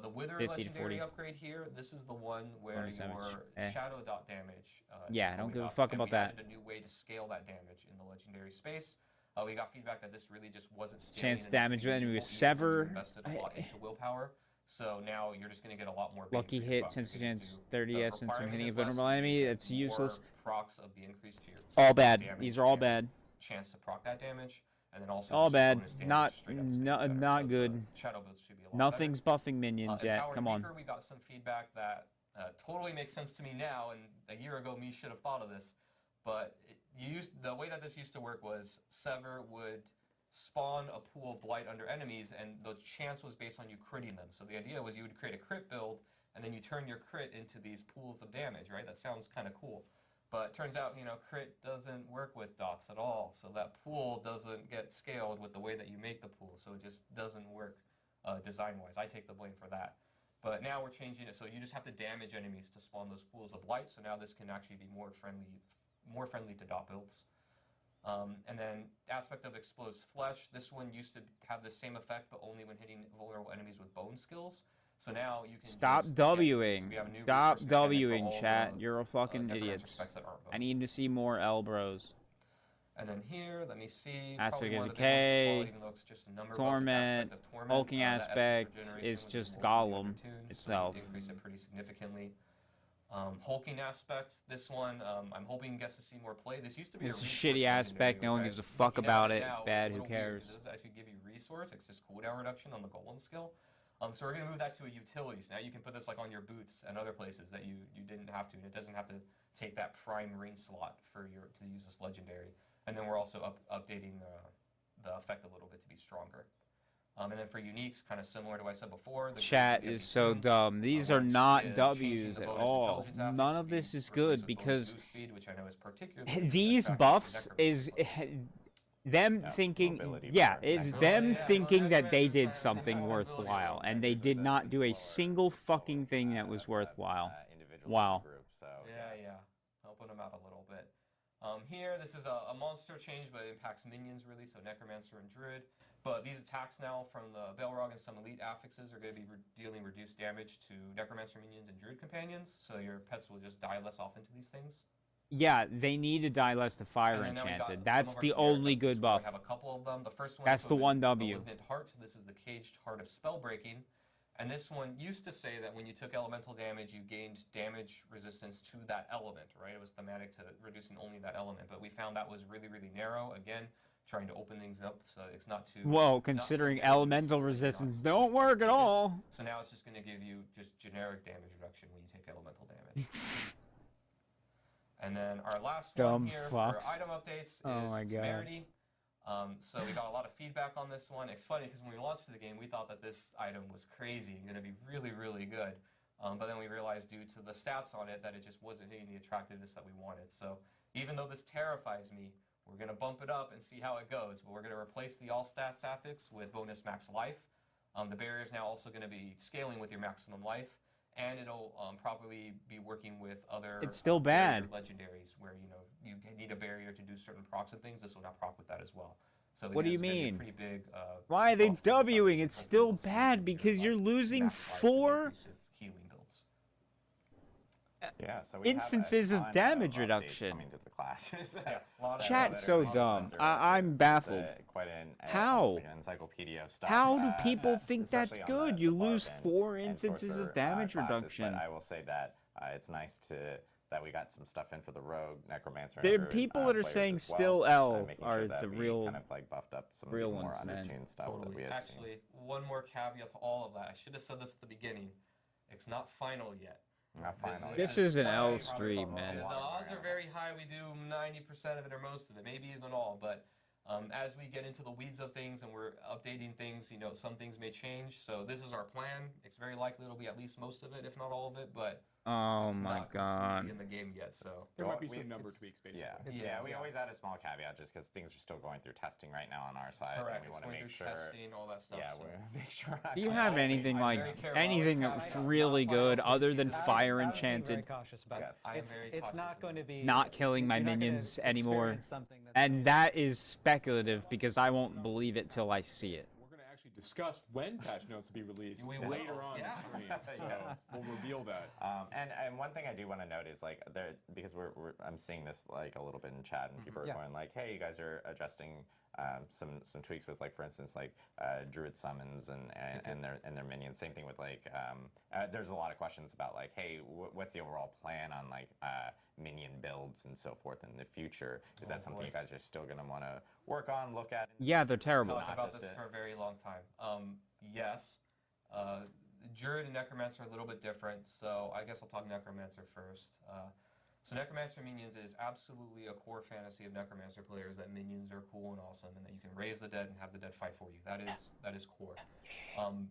S5: The Wither
S1: 50 to
S5: legendary
S1: 40.
S5: upgrade here. This is the one where
S1: 20 damage.
S5: your shadow dot damage.
S1: Yeah,
S5: is
S1: don't
S5: going
S1: give a
S5: up,
S1: fuck
S5: and
S1: about
S5: we
S1: that.
S5: added a new way to scale that damage in the legendary space. We got feedback that this really just wasn't scaling.
S1: Chance damage when we
S5: you
S1: sever.
S5: invested a lot into willpower. So now you're just going to get a lot more.
S1: Lucky hit, chance 30s since I'm hitting a vulnerable enemy. It's useless.
S5: Procs of the increase to your
S1: All bad. These are all bad.
S5: Chance to proc that damage, and then also
S1: all
S5: just
S1: bad.
S5: bonus damage
S1: Not
S5: straight up is gonna be better.
S1: not
S5: So
S1: good.
S5: the shadow builds should be a lot
S1: Nothing's
S5: better.
S1: buffing minions yet.
S5: Empowered
S1: Come on.
S5: Reaper, we got some feedback that totally makes sense to me now, and a year ago me should have thought of this. But the way that this used to work was Sever would spawn a pool of blight under enemies, and the chance was based on you critting them. So the idea was you would create a crit build, and then you turn your crit into these pools of damage, right? That sounds kind of cool. But it turns out, crit doesn't work with dots at all. So that pool doesn't get scaled with the way that you make the pool. So it just doesn't work design-wise. I take the blame for that. But now we're changing it so you just have to damage enemies to spawn those pools of light. So now this can actually be more friendly to dot builds. And then aspect of Explodes Flesh. This one used to have the same effect, but only when hitting vulnerable enemies with bone skills. So now you can
S1: Stop Wing. Stop Wing, chat. You're a fucking idiots. I need to see more L bros.
S5: And then here, let me see.
S1: Aspect of
S5: of
S1: Decay, Torment, Hulking Aspect is just Gollum itself.
S5: Increase it pretty significantly. Hulking Aspect, this one, I'm hoping gets to see more play. This used to be
S1: It's a
S5: resource
S1: shitty aspect.
S5: legendary,
S1: No one
S5: which
S1: gives a
S5: I-
S1: fuck
S5: looking
S1: about
S5: at
S1: it.
S5: now,
S1: It's bad.
S5: a
S1: Who
S5: little weird.
S1: cares?
S5: It does actually give you resource. It's just cooldown reduction on the golem skill. So we're going to move that to a utilities. Now you can put this like on your boots and other places that you didn't have to. And it doesn't have to take that prime ring slot to use this legendary. And then we're also updating the effect a little bit to be stronger. And then for uniques, kind of similar to what I said before.
S1: Chat is so dumb. These are not W's at all. None of this is good because
S5: which I know is particularly
S1: these
S5: attractive to
S1: buffs
S5: necromancers.
S1: is them thinking,
S3: mobility
S1: yeah,
S3: for
S1: it's
S3: necromancers.
S1: them
S5: Yeah,
S1: thinking that they
S5: necromancers
S1: did
S5: have
S1: something
S5: more mobility
S1: worthwhile,
S5: over
S1: and they did
S3: necromancers
S1: not do a
S3: for,
S1: single fucking thing that was worthwhile.
S3: Individual
S1: Wow.
S3: group, so
S5: Yeah. Helping them out a little bit. Here, this is a monster change, but it impacts minions really, so Necromancer and Druid. But these attacks now from the Balrog and some elite affixes are going to be dealing reduced damage to Necromancer minions and Druid companions, so your pets will just die less often to these things.
S1: Yeah, they need to die less to Fire
S5: And then now we got
S1: Enchanted.
S5: some
S1: That's
S5: of our
S1: the
S5: generic
S1: only
S5: upgrades,
S1: good
S5: where
S1: buff.
S5: We have a couple of them. The first one
S1: That's
S5: is
S1: the one W.
S5: Malignant Heart. This is the Caged Heart of Spellbreaking. And this one used to say that when you took elemental damage, you gained damage resistance to that element, right? It was thematic to reducing only that element. But we found that was really, really narrow. Again, trying to open things up so it's not too...
S1: Whoa,
S5: not so
S1: considering
S5: narrow,
S1: elemental
S5: it's really
S1: resistance
S5: not
S1: don't work at
S5: taken.
S1: all.
S5: So now it's just going to give you just generic damage reduction when you take elemental damage. And then our last
S1: Dumb
S5: one here
S1: fucks.
S5: for item updates
S1: Oh my
S5: is
S1: God.
S5: Temerity. So we got a lot of feedback on this one. It's funny because when we launched the game, we thought that this item was crazy and going to be really, really good. But then we realized due to the stats on it that it just wasn't hitting the attractiveness that we wanted. So even though this terrifies me, We're going to bump it up and see how it goes. But we're going to replace the all stats affix with bonus max life. The barrier is now also going to be scaling with your maximum life, and it'll probably be working with other
S1: It's still
S5: barrier
S1: bad.
S5: legendaries where you need a barrier to do certain procs and things. This will not proc with that as well. So
S1: What do
S5: again,
S1: you
S5: it's gonna be a
S1: mean?
S5: pretty big,
S1: Why are they
S5: buff to the side
S1: Wing?
S5: of
S1: It's
S5: the
S1: still
S5: builds,
S1: bad
S5: your,
S1: because you're losing
S5: max life and
S1: 4
S5: inclusive healing builds.
S3: Yeah, so we
S1: instances
S3: have a
S1: of
S3: ton
S1: damage
S3: updates
S1: reduction.
S3: coming to the classes.
S5: Yeah, a lot of
S1: Chat's
S5: that
S1: so
S5: are being
S1: dumb.
S5: sent through.
S1: I'm baffled.
S3: Quite an
S1: How?
S3: encyclopedia of stuff.
S1: How do people think that's
S3: especially on
S1: good?
S3: the
S1: You lose
S3: Barbarian
S1: 4
S3: and
S1: instances
S3: Sorcerer,
S1: of damage
S3: classes,
S1: reduction.
S3: But I will say that it's nice that we got some stuff in for the Rogue, Necromancer, and
S1: There are
S3: Druid,
S1: people that are
S3: players
S1: saying
S3: as well,
S1: still L
S3: making
S1: are
S3: sure that
S1: the
S3: we
S1: real
S3: kind of like buffed up some
S1: real
S3: of the more
S1: ones, man.
S3: undertuned stuff that we had seen.
S5: Actually, one more caveat to all of that. I should have said this at the beginning. It's not final yet.
S3: Not final
S1: This
S3: yet.
S1: is an L
S5: probably
S1: stream,
S5: something-
S1: man.
S5: The odds are very high we do 90% of it or most of it, maybe even all. But as we get into the weeds of things and we're updating things, some things may change. So this is our plan. It's very likely it'll be at least most of it, if not all of it. But
S1: Oh
S5: it's
S1: my
S5: not
S1: god.
S5: completely in the game yet. So
S4: There
S3: Well,
S4: might be
S3: we-
S4: some number
S3: it's-
S4: tweaks, basically.
S3: Yeah, we always add a small caveat just because things are still going through testing right now on our side,
S5: correct.
S3: and we
S5: It's
S3: want to
S5: going
S3: make
S5: through
S3: sure.
S5: testing, all that stuff.
S3: Yeah,
S5: so.
S3: we want to make sure. we're not
S1: Do you
S3: going
S1: have
S3: all
S1: anything
S5: I'm
S1: like
S5: very careful.
S1: anything
S5: I
S1: that's
S5: would
S1: really
S6: Not
S1: good
S6: final
S1: other
S6: tweaks.
S1: than
S6: I was
S1: Fire
S6: being very
S1: Enchanted?
S6: cautious about it.
S3: Yes.
S5: I am very
S6: It's
S5: cautious
S6: not
S5: of
S6: going
S5: it.
S6: to be
S1: Not killing my
S6: you're not gonna
S1: minions anymore.
S6: experience something that's
S1: And
S6: gonna-
S1: that is speculative because I won't believe it till I see it.
S4: We're going to actually discuss when patch notes will be released
S5: We will,
S4: later on
S5: yeah.
S4: the stream. So
S3: Yes.
S4: we'll reveal that.
S3: And one thing I do want to note is like there because I'm seeing this like a little bit in chat and people are
S6: Yeah.
S3: going like, hey, you guys are adjusting some tweaks with like for instance like Druid summons and their minions. Same thing with like there's a lot of questions about like, hey, what's the overall plan on like minion builds and so forth in the future? Is that something you guys are still going to want to work on, look at?
S1: Yeah, they're terrible.
S5: Talked about
S3: just
S5: this
S3: it.
S5: for a very long time. Yes, Druid and Necromancer are a little bit different, so I guess I'll talk Necromancer first. So Necromancer minions is absolutely a core fantasy of Necromancer players that minions are cool and awesome, and that you can raise the dead and have the dead fight for you. That is core.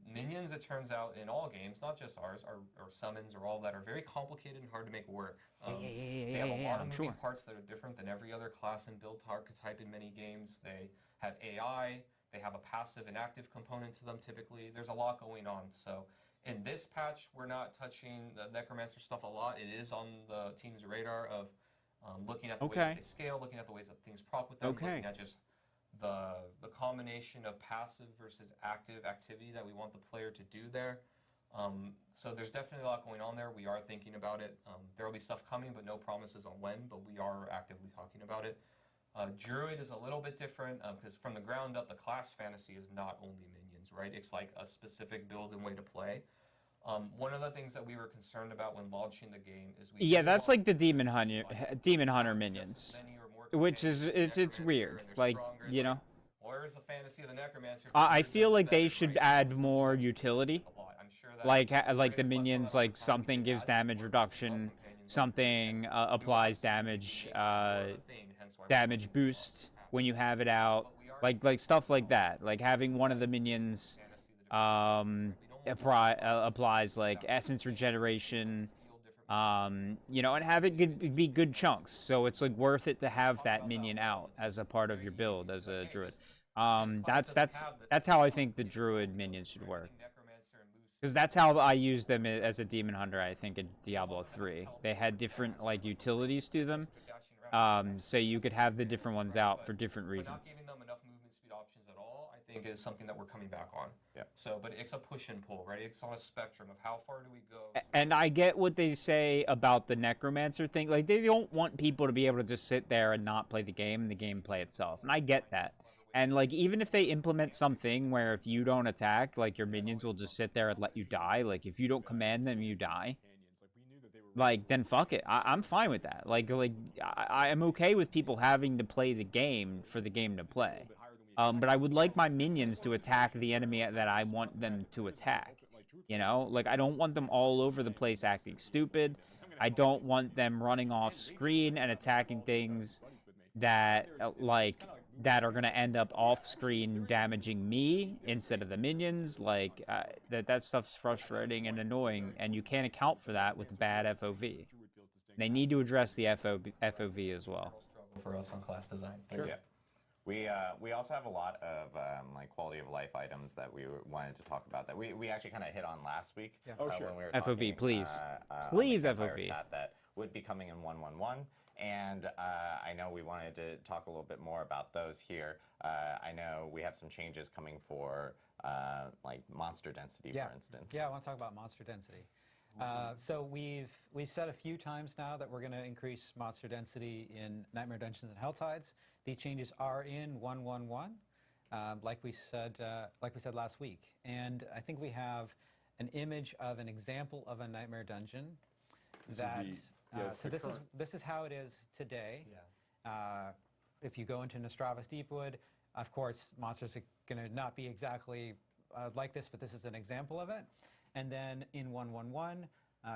S5: Minions, it turns out, in all games, not just ours, or summons or all that, are very complicated and hard to make work. They have a lot of moving parts that are different than every other class and build archetype in many games. They have AI. They have a passive and active component to them typically. There's a lot going on. So in this patch, we're not touching the Necromancer stuff a lot. It is on the team's radar of looking at the ways that they scale, looking at the ways that things proc with them, looking at just the combination of passive versus active activity that we want the player to do there. So there's definitely a lot going on there. We are thinking about it. There will be stuff coming, but no promises on when, but we are actively talking about it. Druid is a little bit different because from the ground up, the class fantasy is not only minions, right? It's like a specific build and way to play. One of the things that we were concerned about when launching the game is
S1: Yeah, that's like the Demon Hunter minions,
S5: many or more
S1: which is it's
S5: Necromancer,
S1: weird.
S5: and they're
S1: Like
S5: stronger. It's
S1: you
S5: like,
S1: know,
S5: where's the fantasy of the Necromancer?
S1: I
S5: Because
S1: feel
S5: it's
S1: like they
S5: better,
S1: should
S5: right?
S1: add
S5: Something
S1: more
S5: that
S1: utility.
S5: a lot. I'm sure that
S1: Like
S5: we're
S1: like the
S5: gonna flesh all
S1: minions,
S5: that
S1: like
S5: over time.
S1: something
S5: We
S1: gives
S5: can add
S1: damage
S5: more
S1: reduction,
S5: companions that
S1: something applies damage damage boost when you have it out, like stuff like that. Like having one of the minions applies like essence regeneration, and have it be good chunks. So it's like worth it to have that minion out as a part of your build as a druid. That's how I think the druid minions should work. Because that's how I used them as a demon hunter, I think, in Diablo 3. They had different like utilities to them, so you could have the different ones out for different
S5: But not
S1: reasons.
S5: giving them enough movement speed options at all, I think, is something that we're coming back on.
S3: Yeah.
S5: So, but it's a push and pull, right? It's on a spectrum of how far do we go.
S1: And I get what they say about the necromancer thing. Like they don't want people to be able to just sit there and not play the game play itself. And I get that. And like even if they implement something where if you don't attack, like your minions will just sit there and let you die. Like if you don't command them, you die. Like then fuck it. I'm fine with that. Like I am okay with people having to play the game for the game to play. But I would like my minions to attack the enemy that I want them to attack. Like I don't want them all over the place acting stupid. I don't want them running off screen and attacking things that that are going to end up off screen damaging me instead of the minions. Like that stuff's frustrating and annoying, and you can't account for that with bad FOV. They need to address the FOV as well.
S5: for us on class design.
S3: Yeah. We also have a lot of like quality of life items that we wanted to talk about that we actually kind of hit on last week.
S6: Yeah.
S4: Oh, sure.
S3: When we were
S1: FOV,
S3: talking,
S1: please.
S3: on the
S1: Please,
S3: Campfire
S1: FOV.
S3: chat that would be coming in 1.1.1. And I know we wanted to talk a little bit more about those here. I know we have some changes coming for like monster density, for instance.
S6: Yeah, I want to talk about monster density. So we've said a few times now that we're going to increase monster density in Nightmare Dungeons and Hell Tides. These changes are in 1.1.1, like we said last week. And I think we have an image of an example of a Nightmare Dungeon. This is how it is today.
S5: Yeah.
S6: If you go into Nostravus Deepwood, of course, monsters are going to not be exactly like this, but this is an example of it. And then in 1.1.1,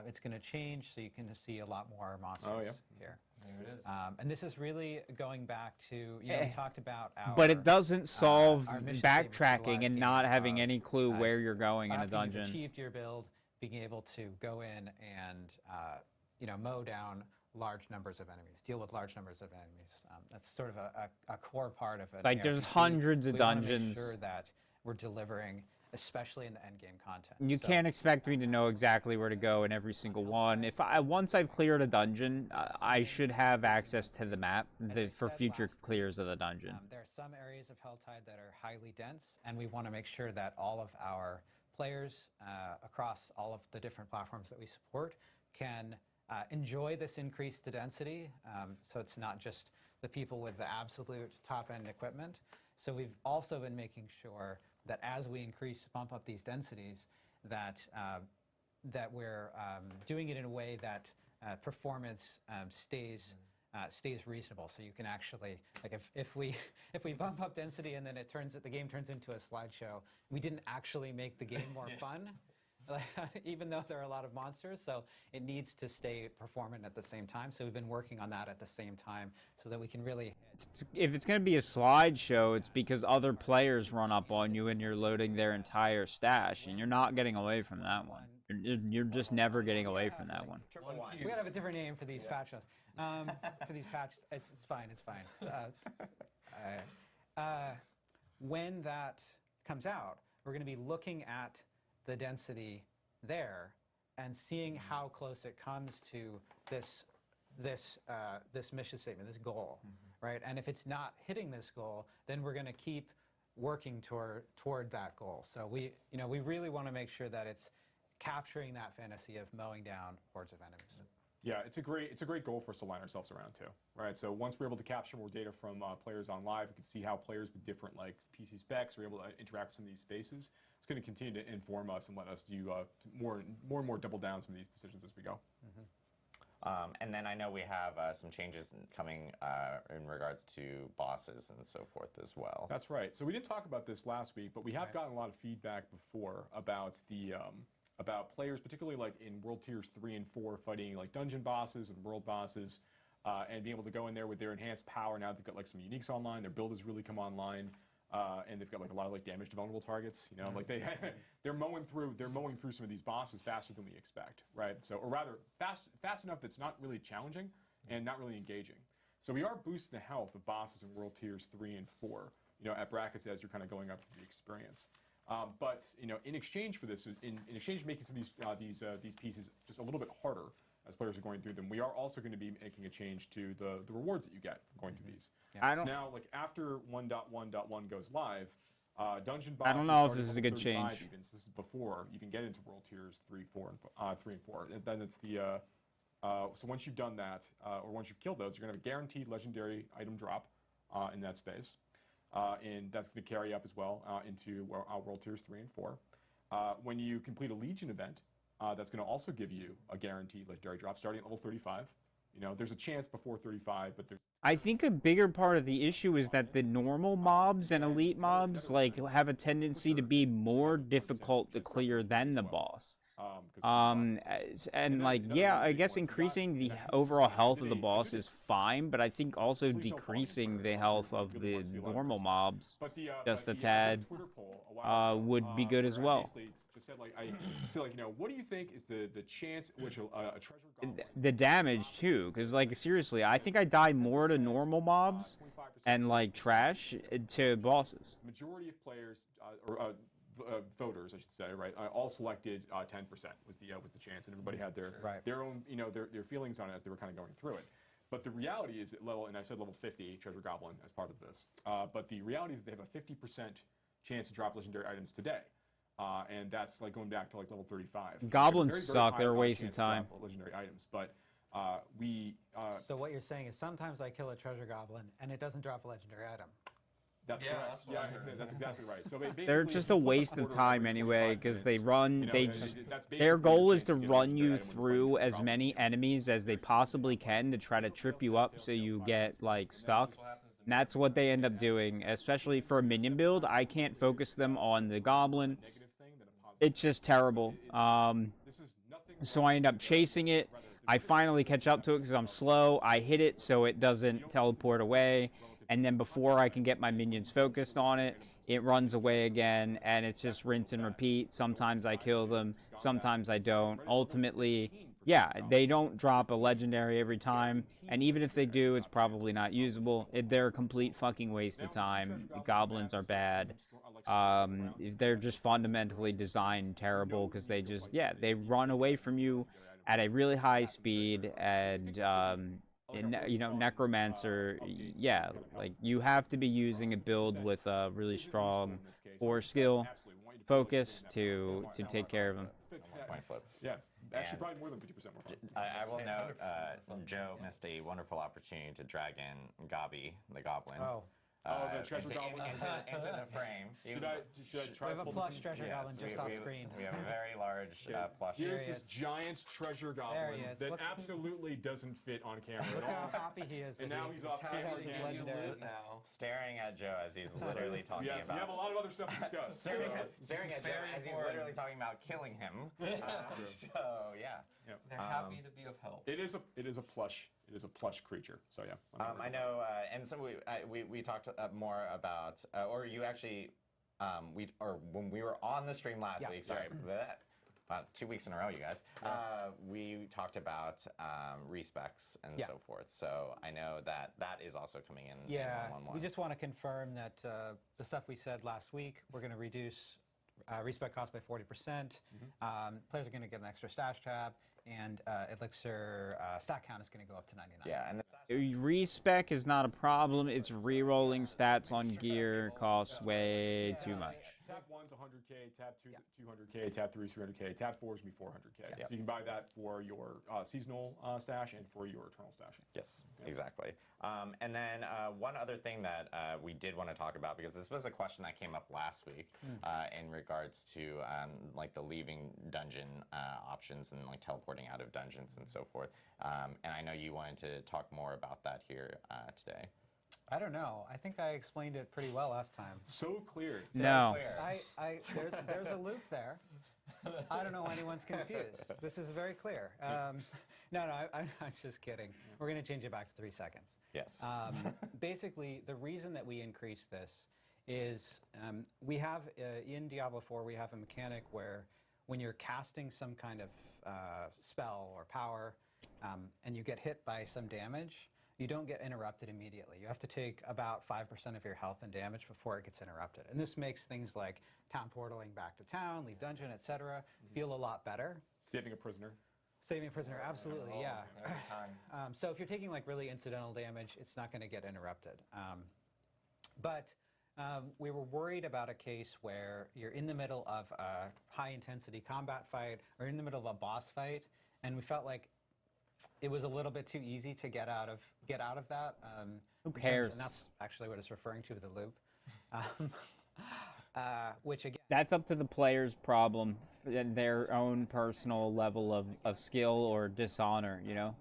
S6: it's going to change, so you can see a lot more monsters here.
S5: There it is.
S6: And this is really going back to, we talked about our...
S1: But it doesn't solve
S6: our mission statement for the live
S1: backtracking and
S6: game
S1: not having
S6: of,
S1: any clue where you're going in a
S6: after you've
S1: dungeon.
S6: achieved your build, being able to go in and mow down large numbers of enemies, deal with large numbers of enemies. That's sort of a core part of it.
S1: Like, there's hundreds of dungeons.
S6: We want to make sure that we're delivering, especially in the end game content.
S1: You can't expect me to know exactly where to go in every single one. Once I've cleared a dungeon, I should have access to the map for future clears of the dungeon.
S6: There are some areas of Helltide that are highly dense, and we want to make sure that all of our players across all of the different platforms that we support can enjoy this increased density, so it's not just the people with the absolute top-end equipment. So we've also been making sure that as we bump up these densities, that we're doing it in a way that performance stays reasonable. So you can actually, like, if we bump up density and then the game turns into a slideshow, we didn't actually make the game more fun. Even though there are a lot of monsters, so it needs to stay performant at the same time. So we've been working on that at the same time so that we can really...
S1: If it's going to be a slideshow, it's because other players run up on you and you're loading their entire stash, and you're not getting away from that one. You're just never getting away from that one.
S6: We gotta have a different name for these patches. For these patches, it's fine. It's fine. When that comes out, we're going to be looking at the density there and seeing how close it comes to this mission statement, this goal, right? And if it's not hitting this goal, then we're going to keep working toward that goal. So we really want to make sure that it's capturing that fantasy of mowing down hordes of enemies.
S4: Yeah, it's a great goal for us to line ourselves around too, right? So once we're able to capture more data from players on live, we can see how players with different like PC specs are able to interact with some of these spaces. It's going to continue to inform us and let us do more and more double down some of these decisions as we go.
S3: And then I know we have some changes coming in regards to bosses and so forth as well.
S4: That's right. So we didn't talk about this last week, but we have gotten a lot of feedback before about the about players, particularly like in World Tiers 3 and 4, fighting like dungeon bosses and world bosses, and being able to go in there with their enhanced power. Now they've got like some uniques online. Their build has really come online. And they've got like a lot of like damage to vulnerable targets, like they're mowing through some of these bosses faster than we expect, right? So, or rather fast enough that's not really challenging and not really engaging. So we are boosting the health of bosses in World Tiers 3 and 4, at brackets as you're kind of going up the experience. But in exchange for this, in exchange for making some of these pieces just a little bit harder as players are going through them, we are also going to be making a change to the rewards that you get from going through these.
S1: Yeah.
S4: So now, like after 1.1.1 goes live, dungeon bosses.
S1: I don't know if
S4: start
S1: this
S4: at
S1: is a
S4: level
S1: good
S4: 35
S1: change.
S4: Even, so this is before you can get into World Tiers 3 and 4. And then it's the so once you've done that, or once you've killed those, you're going to have a guaranteed legendary item drop in that space. And that's going to carry up as well into World Tiers 3 and 4. When you complete a Legion event, that's going to also give you a guaranteed legendary drop starting at level 35. There's a chance before 35, but there's...
S1: I think a bigger part of the issue is that the normal mobs and elite mobs have a tendency to be more difficult to clear than the boss. And like, yeah, I guess increasing the overall health of the boss is fine, but I think also decreasing the health of the normal mobs just a tad
S4: Twitter poll a while ago,
S1: would be good as
S4: where I
S1: well.
S4: basically just said like, I said like, what do you think is the chance in which a treasure goblin
S1: The damage too, because like seriously, I think I die more to normal mobs
S4: 25%
S1: and like trash to bosses.
S4: majority of players or voters, I should say, right, all selected 10% was the chance, and everybody had their
S6: Right.
S4: their own their feelings on it as they were kind of going through it. But the reality is at level, and I said level 50 treasure goblin as part of this. But the reality is they have a 50% chance to drop legendary items today. And that's like going back to like level 35.
S1: Goblins
S4: Very, very
S1: suck,
S4: high,
S1: they're a waste of
S4: chance to drop
S1: time.
S4: legendary items, but we
S6: So what you're saying is sometimes I kill a treasure goblin and it doesn't drop a legendary item.
S4: that's
S5: Yeah,
S4: correct.
S5: that's what I heard.
S4: That's exactly right. So basically,
S1: They're
S4: if
S1: just
S4: you
S1: a
S4: flip
S1: waste of
S4: quarter
S1: time
S4: every
S1: anyway,
S4: 25
S1: because they
S4: minutes,
S1: run,
S4: that's
S1: their
S4: basically
S1: goal
S4: your
S1: is
S4: chance
S1: to
S4: get a
S1: run
S4: legendary
S1: you
S4: item when you
S1: through
S4: find
S1: as
S4: goblins.
S1: many enemies as they possibly can to try to trip you up so you get like stuck. And that's what they end up doing, especially for a minion build. I can't focus them on the goblin.
S4: Negative thing than a positive.
S1: It's just terrible.
S4: This is nothing
S1: So I end up chasing it. I finally catch up to it because I'm slow. I hit it so it doesn't teleport away. And then before I can get my minions focused on it, it runs away again. And it's just rinse and repeat. Sometimes I kill them. Sometimes I don't. Ultimately, yeah, they don't drop a legendary every time. And even if they do, it's probably not usable. They're a complete fucking waste of time. The goblins are bad. They're just fundamentally designed terrible because they just, yeah, they run away from you at a really high speed. And you know, necromancer, yeah, like you have to be using a build with a really strong core skill focus to take care of them.
S3: Point flip.
S4: Yeah, actually
S3: And-
S4: probably more than 50% more fun.
S3: I will
S5: Say
S3: note,
S5: 100% fun.
S3: Joe missed a wonderful opportunity to drag in Gabi, the goblin.
S6: Oh,
S4: the treasure goblin?
S3: into the frame.
S4: Should I try
S6: we
S4: to
S6: have a
S4: pull this
S6: plush
S4: in?
S6: treasure
S3: Yes,
S6: goblin just off screen.
S3: We have a very large plush.
S4: Here's
S6: There he
S4: this
S6: is.
S4: giant treasure
S6: There
S4: goblin
S6: he is.
S4: that
S6: Look-
S4: absolutely doesn't fit on camera
S6: Look
S4: at
S6: how
S4: all.
S6: happy he is.
S4: And
S6: that
S4: now
S6: he-
S4: he's off
S6: he
S4: camera
S6: has
S4: again.
S6: his
S5: You
S6: legendary.
S5: loot now.
S3: Staring at Joe as he's literally talking
S4: We
S3: about.
S4: have a lot of other stuff to discuss.
S3: Staring
S4: so-
S3: at Joe
S5: Very
S3: as he's
S5: important.
S3: literally talking about killing him. So yeah.
S5: They're happy to be of help.
S4: It is a plush creature. So yeah. I'm
S3: I know, and so we talked more about, or you actually, when we were on the stream last week. Sorry, about 2 weeks in a row, you guys. We talked about respecs and so forth. So I know that is also coming in.
S6: Yeah,
S3: in 1.1.1.
S6: we just want to confirm that the stuff we said last week, we're going to reduce respec cost by 40%. Players are going to get an extra stash tab, and Elixir stat count is going to go up to 99.
S3: Yeah, and
S1: Respec is not a problem. It's re-rolling stats on gear costs way too much.
S4: Tab 1's 100K, Tab 2's 200K, Tab 3's 300K, Tab 4's going to be 400K. So you can buy that for your seasonal stash and for your eternal stash.
S3: Yes, exactly. And then one other thing that we did want to talk about, because this was a question that came up last week in regards to like the leaving dungeon options and like teleporting out of dungeons and so forth. And I know you wanted to talk more about that here today.
S6: I don't know. I think I explained it pretty well last time.
S4: So clear.
S1: No.
S6: There's a loop there. I don't know why anyone's confused. This is very clear. No, I'm just kidding. We're going to change it back to 3 seconds.
S3: Yes.
S6: Basically, the reason that we increased this is we have, in Diablo 4, we have a mechanic where when you're casting some kind of spell or power and you get hit by some damage, you don't get interrupted immediately. You have to take about 5% of your health and damage before it gets interrupted. And this makes things like town portaling back to town, leave dungeon, etc. feel a lot better.
S4: Saving a prisoner.
S6: Saving a prisoner, absolutely, yeah.
S5: Every time.
S6: So if you're taking like really incidental damage, it's not going to get interrupted. But we were worried about a case where you're in the middle of a high-intensity combat fight or in the middle of a boss fight, and we felt like it was a little bit too easy to get out of that.
S1: Who cares?
S6: And that's actually what it's referring to with the loop. Which again,
S1: That's up to the player's problem, and their own personal level of skill or dishonor, you know?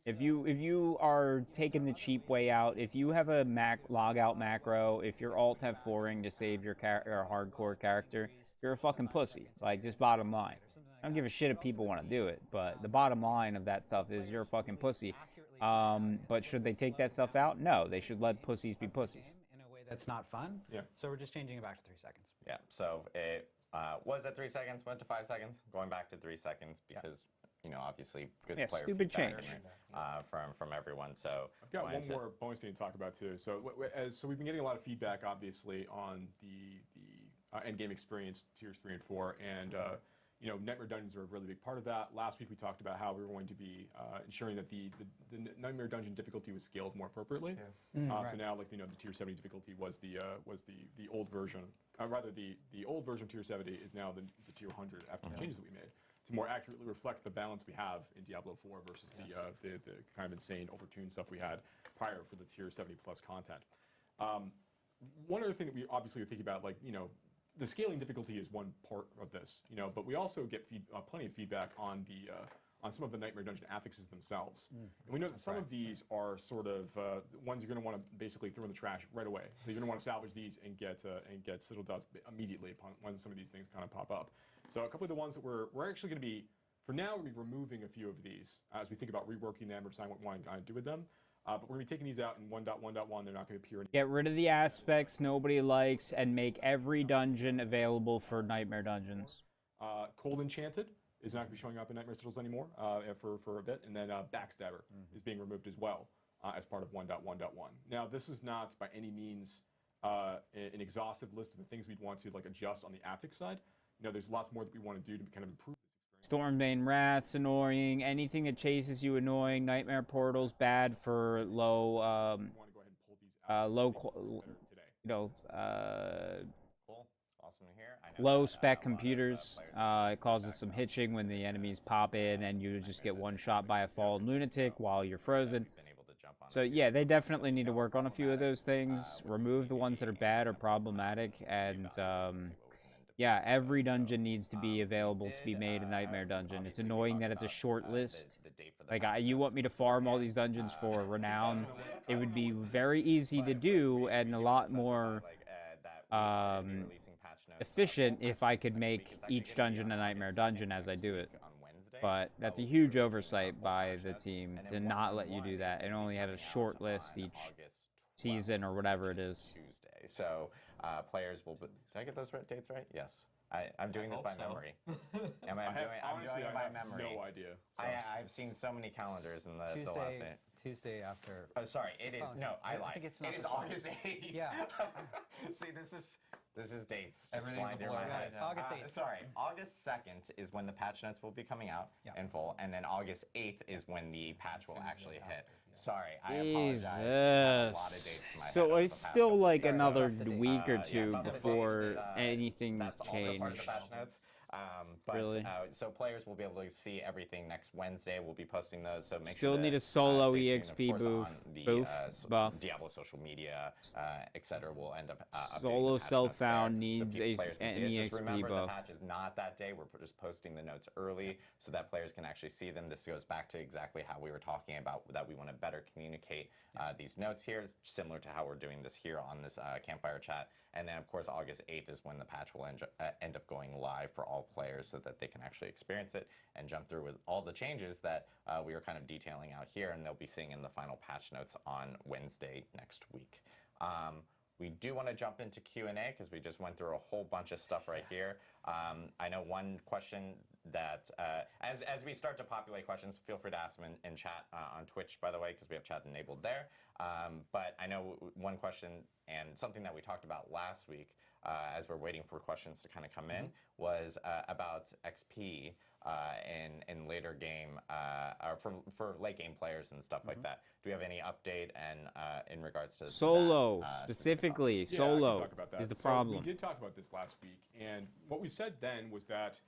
S1: If you are taking the cheap way out, if you have a logout macro, if you're alt F4ing to save your hardcore character, you're a fucking pussy. Like, just bottom line. I don't give a shit if people want to do it, but the bottom line of that stuff is you're a fucking pussy. But should they take that stuff out? No, they should let pussies be pussies.
S6: In a way that's not fun.
S4: Yeah.
S6: So we're just changing it back to 3 seconds.
S3: Yeah, so it was at 3 seconds, went to 5 seconds, going back to 3 seconds because, obviously good
S1: Yeah,
S3: player
S1: stupid
S3: feedback
S1: change.
S3: from everyone. So
S4: I've got
S3: wanted
S4: one
S3: to-
S4: more bonus thing to talk about too. So, so we've been getting a lot of feedback, obviously, on the end game experience tiers 3 and 4, and Nightmare Dungeons are a really big part of that. Last week we talked about how we were going to be ensuring that the Nightmare Dungeon difficulty was scaled more appropriately. So now, like the tier 70 difficulty was the old version. Rather, the old version of tier 70 is now the tier 100 after the changes that we made to more accurately reflect the balance we have in Diablo 4 versus the kind of insane overtuned stuff we had prior for the tier 70 plus content. One other thing that we obviously are thinking about, the scaling difficulty is one part of this, but we also get plenty of feedback on some of the Nightmare Dungeon affixes themselves. And we know that some of these are sort of ones you're going to want to basically throw in the trash right away. So you're going to want to salvage these and get Citadel Dust immediately upon when some of these things kind of pop up. So a couple of the ones that we're actually going to be, for now, we're going to be removing a few of these as we think about reworking them or deciding what we want to do with them. But we're going to be taking these out in 1.1.1. They're not going to appear in.
S1: Get rid of the aspects nobody likes and make every dungeon available for Nightmare Dungeons.
S4: Cold Enchanted is not going to be showing up in Nightmare Citadels anymore for a bit. And then Backstabber is being removed as well as part of 1.1.1. Now, this is not by any means an exhaustive list of the things we'd want to adjust on the affix side. There's lots more that we want to do to kind of improve.
S1: Stormbane Wrath's annoying. Anything that chases you annoying. Nightmare Portal's bad for low,
S4: We want to go ahead and pull these out.
S1: low,
S4: today.
S3: Cool, awesome to hear. I know
S1: low
S3: that,
S1: spec
S3: a lot of,
S1: computers.
S3: players
S1: It causes some hitching when the enemies pop in and you just get one shot by a fallen lunatic while you're frozen.
S3: been able to jump on
S1: So yeah, they definitely need to work on a few of those things. Remove the ones that are bad or problematic, and yeah, every dungeon needs to be available to be made a Nightmare Dungeon. It's annoying that it's a short list. Like, you want me to farm all these dungeons for renown? It would be very easy to do and a lot more efficient if I could make each dungeon a Nightmare Dungeon as I do it. But that's a huge oversight by the team to not let you do that and only have a short list each season or whatever it is.
S3: Tuesday. So players will. Did I get those dates right? Yes. I'm doing this by memory. I'm doing it by memory.
S4: No idea. So.
S3: I've seen so many calendars in the last day.
S6: Tuesday after.
S3: Oh, sorry. It is I lied.
S6: think it's not
S3: It is
S6: the
S3: August 8th.
S6: Yeah.
S3: See, this is dates. Just
S5: Everything's
S3: flying
S5: a
S3: through
S5: blur
S3: my
S5: right
S3: head.
S5: now.
S6: August 8th.
S3: Sorry, August 2nd is when the patch notes will be coming out in full, and then August 8th is when the patch will actually hit. Sorry, I apologize. I have a lot of dates in my head
S1: So
S3: over
S1: it's
S3: the past
S1: still
S3: couple
S1: like
S3: days.
S1: another
S6: So,
S1: week or
S3: Yeah,
S1: two
S3: but the date
S1: before
S3: is,
S1: anything's
S3: that's also part of the
S1: changed.
S3: patch notes. But,
S1: Really?
S3: So players will be able to see everything next Wednesday. We'll be posting those. So make
S1: Still
S3: sure
S1: need
S3: to,
S1: a solo
S3: stay tuned,
S1: EXP
S3: of course,
S1: booth-
S3: on the,
S1: booth, buff.
S3: Diablo social media, etc. Will end up updating
S1: Solo
S3: the patch
S1: self-found
S3: notes there,
S1: needs
S3: so players can see
S1: an
S3: it. Just
S1: EXP
S3: remember,
S1: buff.
S3: the patch is not that day. We're just posting the notes early so that players can actually see them. This goes back to exactly how we were talking about that we want to better communicate these notes here, similar to how we're doing this here on this Campfire chat. And then, of course, August 8th is when the patch will end up going live for all players so that they can actually experience it and jump through with all the changes that we are kind of detailing out here, and they'll be seeing in the final patch notes on Wednesday next week. We do want to jump into Q&A because we just went through a whole bunch of stuff right here. I know one question that, as we start to populate questions, feel free to ask them in chat on Twitch, by the way, because we have chat enabled there. But I know one question and something that we talked about last week as we're waiting for questions to kind of come in was about XP in later game, or for late game players and stuff like that. Do we have any update and in regards to
S1: Solo,
S3: that,
S1: specifically,
S4: Yeah, I can
S1: solo
S4: talk about that.
S1: is the
S4: So
S1: problem.
S4: we did talk about this last week, and what we said then was that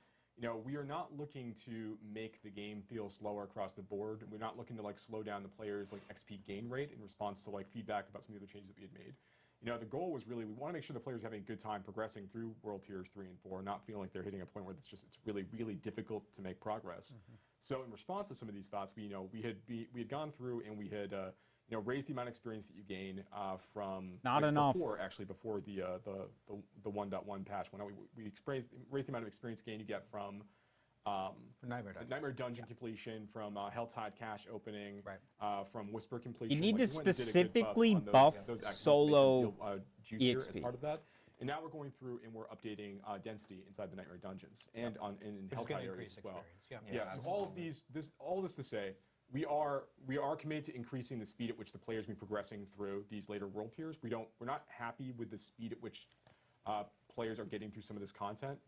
S4: we are not looking to make the game feel slower across the board. We're not looking to slow down the players' XP gain rate in response to feedback about some of the other changes that we had made. The goal was really we want to make sure the players are having a good time progressing through World Tiers 3 and 4, not feeling like they're hitting a point where it's really really difficult to make progress. So in response to some of these thoughts, we had gone through and we had raise the amount of experience that you gain from
S1: Not enough.
S4: before the 1.1 patch. When we raised the amount of experience gain you get from Nightmare Dungeon completion, from Helltide cache opening, from Whisper completion.
S1: You need to
S4: we went and did a good
S1: specifically
S4: on those
S1: buff
S4: actions, makes them
S1: solo
S4: feel, juicier as
S1: EXP.
S4: part of that. And now we're going through and we're updating density inside the Nightmare Dungeons and in
S6: Which is gonna
S4: Helltide areas
S6: increase
S4: as well.
S6: experience,
S4: So all of these, all this to say, we are committed to increasing the speed at which the players be progressing through these later world tiers. We're not happy with the speed at which players are getting through some of this content.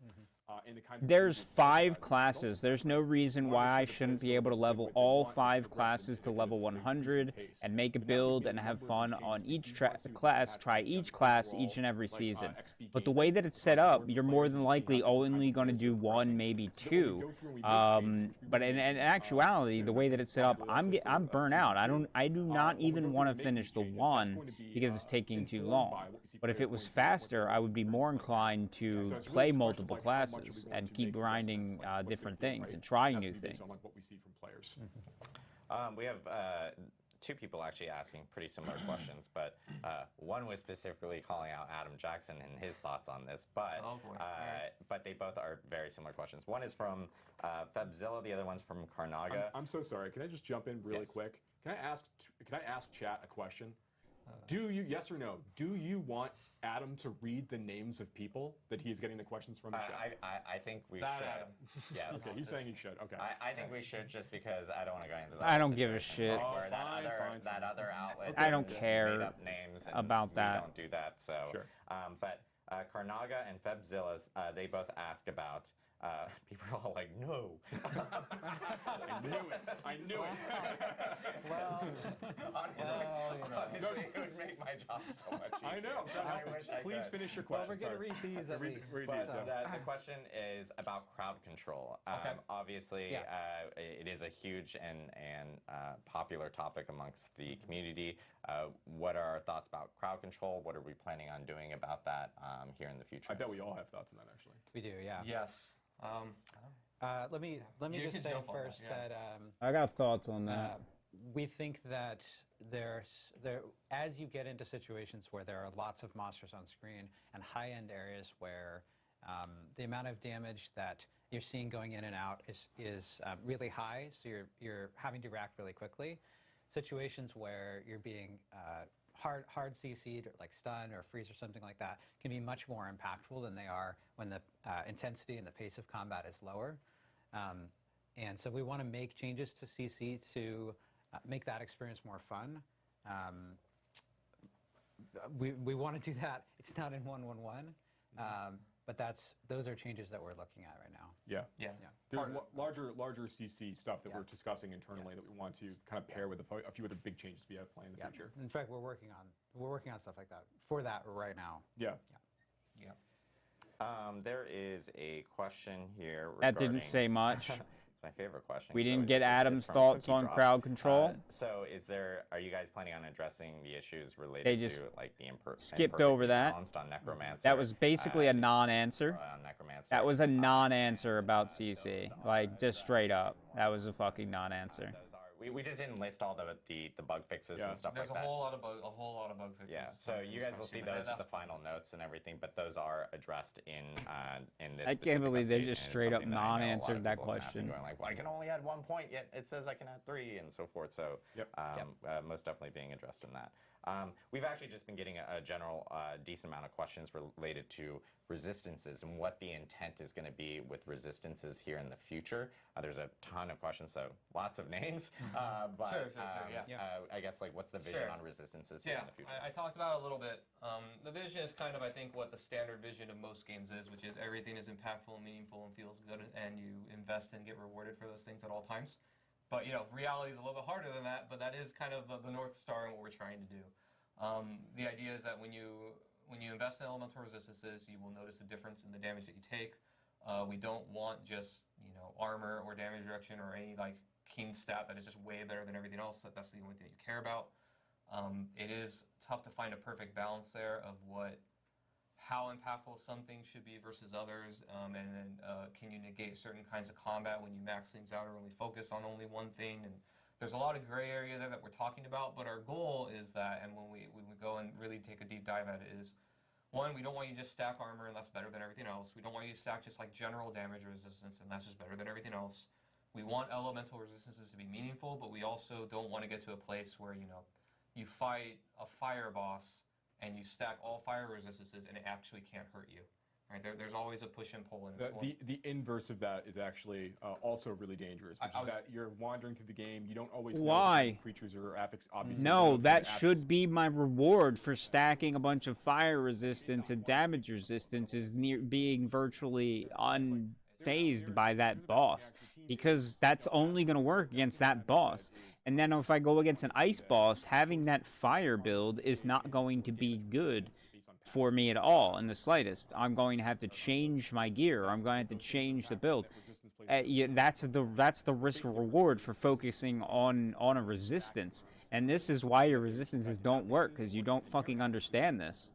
S4: And the kinds of
S1: There's
S4: changes
S1: 5
S4: that
S1: classes. There's no reason why I shouldn't be able to level all 5 classes to level 100 and make a build and have fun on each class, try each class each and every season. But the way that it's set up, you're more than likely only going to do 1, maybe 2. But in actuality, the way that it's set up, I'm burnt out. I do not even want to finish the 1 because it's taking too long. But if it was faster, I would be more inclined to play multiple classes and keep grinding different things and trying new things.
S4: On what we see from players.
S3: We have 2 people actually asking pretty similar questions, but one was specifically calling out Adam Jackson and his thoughts on this, but but they both are very similar questions. One is from Febzilla, the other one's from Karnaga.
S4: I'm so sorry. Can I just jump in really quick? Can I ask chat a question? Do you, yes or no, do you want Adam to read the names of people that he's getting the questions from the chat?
S3: I think we should.
S5: Adam.
S3: Yes.
S4: Okay, he's saying he should. Okay.
S3: I think we should, just because I don't want to go into that.
S1: I don't give a
S3: situation
S1: shit.
S3: where
S4: fine.
S3: that other outlet
S1: I don't
S3: just
S1: care
S3: made up names and
S1: about
S3: we
S1: that.
S3: don't do that. So,
S4: Sure.
S3: But Karnaga and Febzillas, they both ask about. People are all like, no.
S4: I knew it.
S6: Well,
S3: Honestly, it would make my job so much easier.
S4: I know.
S3: I wish I
S4: Please
S3: could.
S4: finish your
S6: well,
S4: question.
S6: we're going to
S4: Sorry.
S6: read these at
S4: Read-
S6: least.
S4: read
S3: But
S4: these, yeah.
S3: the question is about crowd control. Obviously, it is a huge and popular topic amongst the community. What are our thoughts about crowd control? What are we planning on doing about that here in the future?
S4: I bet we all have thoughts on that, actually.
S6: We do, yeah.
S5: Yes.
S6: Let me
S5: You
S6: just
S5: can
S6: say
S5: jump on that,
S6: first
S5: yeah.
S6: that
S1: I got thoughts on that.
S6: we think that as you get into situations where there are lots of monsters on screen and high-end areas where the amount of damage that you're seeing going in and out is really high, so you're having to react really quickly. Situations where you're being hard CC'd, or like stun or freeze or something like that, can be much more impactful than they are when the intensity and the pace of combat is lower. And so we want to make changes to CC to make that experience more fun. We want to do that. It's not in 1.1.1, but those are changes that we're looking at right now.
S4: Yeah.
S5: Yeah.
S4: There's larger CC stuff that we're discussing internally that we want to kind of pair with a few other big changes we have planned in the future.
S6: In fact, we're working on stuff like that for that right now.
S4: Yeah.
S3: There is a question here
S1: That didn't
S3: regarding-
S1: say much.
S3: It's my favorite question.
S1: We
S3: 'cause I
S1: didn't
S3: always
S1: get
S3: get this
S1: Adam's
S3: from
S1: thoughts
S3: Cookie
S1: on
S3: Drops.
S1: crowd control.
S3: So are you guys planning on addressing the issues related
S1: They just
S3: to like the
S1: skipped over that.
S3: balanced on Necromancer?
S1: That was basically a non-answer.
S3: on Necromancer.
S1: That was a non-answer about CC. Like, just straight up. That was a fucking non-answer.
S3: We just didn't list all the bug fixes and stuff
S5: There's
S3: like that.
S5: a whole lot of bug fixes.
S3: Yeah, so you guys will see those with the final notes and everything, but those are addressed in this.
S1: I can't
S3: specific
S1: believe they
S3: update,
S1: just
S3: and it's
S1: straight up
S3: something that I know a lot of
S1: non-answered that
S3: people have been asking,
S1: question.
S3: Going like, well, I can only add 1 point, yet it says I can add 3, and so forth. So, most definitely being addressed in that. We've actually just been getting a general decent amount of questions related to resistances and what the intent is going to be with resistances here in the future. There's a ton of questions, so lots of names. But
S5: Sure,
S3: I guess like what's the vision
S5: Sure.
S3: on resistances here in the future?
S5: I talked about it a little bit. The vision is kind of, I think, what the standard vision of most games is, which is everything is impactful and meaningful and feels good, and you invest and get rewarded for those things at all times. But reality is a little bit harder than that. But that is kind of the North Star and what we're trying to do. The idea is that when you invest in elemental resistances, you will notice a difference in the damage that you take. We don't want just armor or damage reduction or any like keen stat that is just way better than everything else. That's the only thing you care about. It is tough to find a perfect balance there of how impactful some things should be versus others, and then can you negate certain kinds of combat when you max things out or only focus on only one thing, and there's a lot of gray area there that we're talking about, but our goal is that, and when we go and really take a deep dive at it, is one, we don't want you to just stack armor and that's better than everything else. We don't want you to stack just like general damage resistance and that's just better than everything else. We want elemental resistances to be meaningful, but we also don't want to get to a place where, you know, you fight a fire boss and you stack all fire resistances and it actually can't hurt you. Right? There's always a push and pull in this one.
S4: The inverse of that is actually also really dangerous, which is that you're wandering through the game. You don't always know
S1: Why?
S4: Creatures or affix. Obviously,
S1: No, that should be my reward for stacking a bunch of fire resistance and damage resistance is being virtually unfazed by that boss. Because that's only going to work against that boss. And then if I go against an ice boss, having that fire build is not going to be good for me at all in the slightest. I'm going to have to change my gear. I'm going to have to change the build. That's the risk reward for focusing on a resistance. And this is why your resistances don't work, because you don't fucking understand this.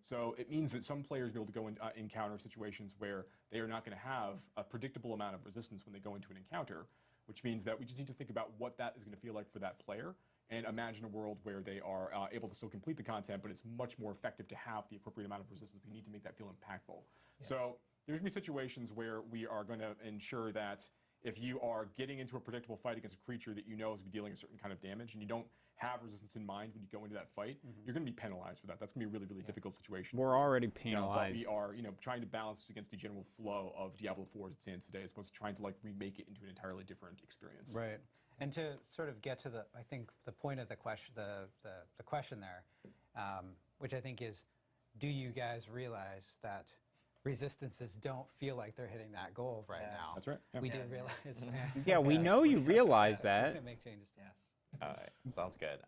S4: So it means that some players will be able to go and encounter situations where they are not going to have a predictable amount of resistance when they go into an encounter, which means that we just need to think about what that is going to feel like for that player and imagine a world where they are able to still complete the content, but it's much more effective to have the appropriate amount of resistance. We need to make that feel impactful. Yes. So there's going to be situations where we are going to ensure that if you are getting into a predictable fight against a creature that you know is dealing a certain kind of damage and you don't have resistance in mind when you go into that fight, you're going to be penalized for that. That's going to be a really, really difficult situation.
S1: We're already penalized.
S4: But we are, trying to balance against the general flow of Diablo 4 as it stands today, as opposed to trying to like remake it into an entirely different experience.
S6: Right. And to sort of get to I think the point of the question, the question there, which I think is, do you guys realize that resistances don't feel like they're hitting that goal right now?
S4: That's right. Yeah.
S6: We do realize.
S1: Yeah, we know you realize that.
S6: We're gonna make changes.
S5: Yes.
S3: All right, sounds good.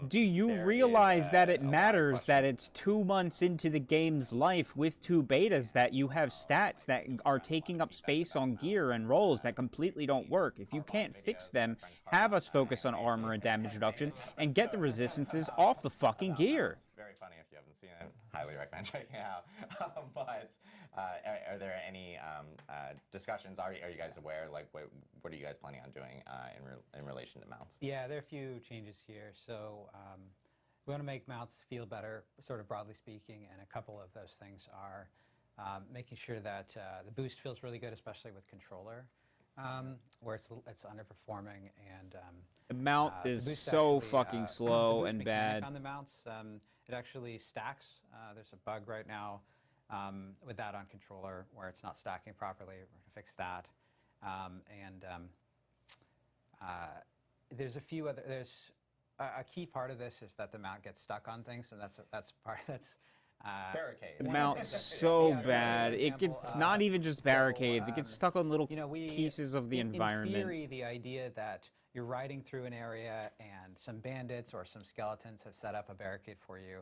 S1: Do you
S3: there
S1: realize
S3: is,
S1: that it
S3: a lot of
S1: matters that
S3: questions.
S1: it's 2 months into the game's life with 2 betas that you have stats that are taking up space on gear and rolls that completely don't work? If you can't fix them, have us focus on armor and damage reduction and get the resistances off the fucking gear.
S3: It's very funny if you haven't seen it. Highly recommend checking it out. But are there any discussions? Are you guys aware? Like, what are you guys planning on doing in relation to mounts?
S6: Yeah, there are a few changes here. So we want to make mounts feel better, sort of broadly speaking, and a couple of those things are making sure that the boost feels really good, especially with controller, where it's underperforming, and
S1: The mount
S6: the
S1: is
S6: boost
S1: so
S6: actually,
S1: fucking
S6: the
S1: slow
S6: boost
S1: and
S6: mechanic
S1: bad.
S6: on the mounts, it actually stacks. There's a bug right now with that on controller where it's not stacking properly. We're going to fix that. There's a few other. There's a key part of this is that the mount gets stuck on things, and that's
S3: Barricade.
S1: The mount's so
S6: Yeah,
S1: bad. It
S6: example,
S1: gets not even just barricades. It gets stuck on little
S6: we,
S1: pieces of the environment.
S6: In theory, the idea that you're riding through an area and some bandits or some skeletons have set up a barricade for you,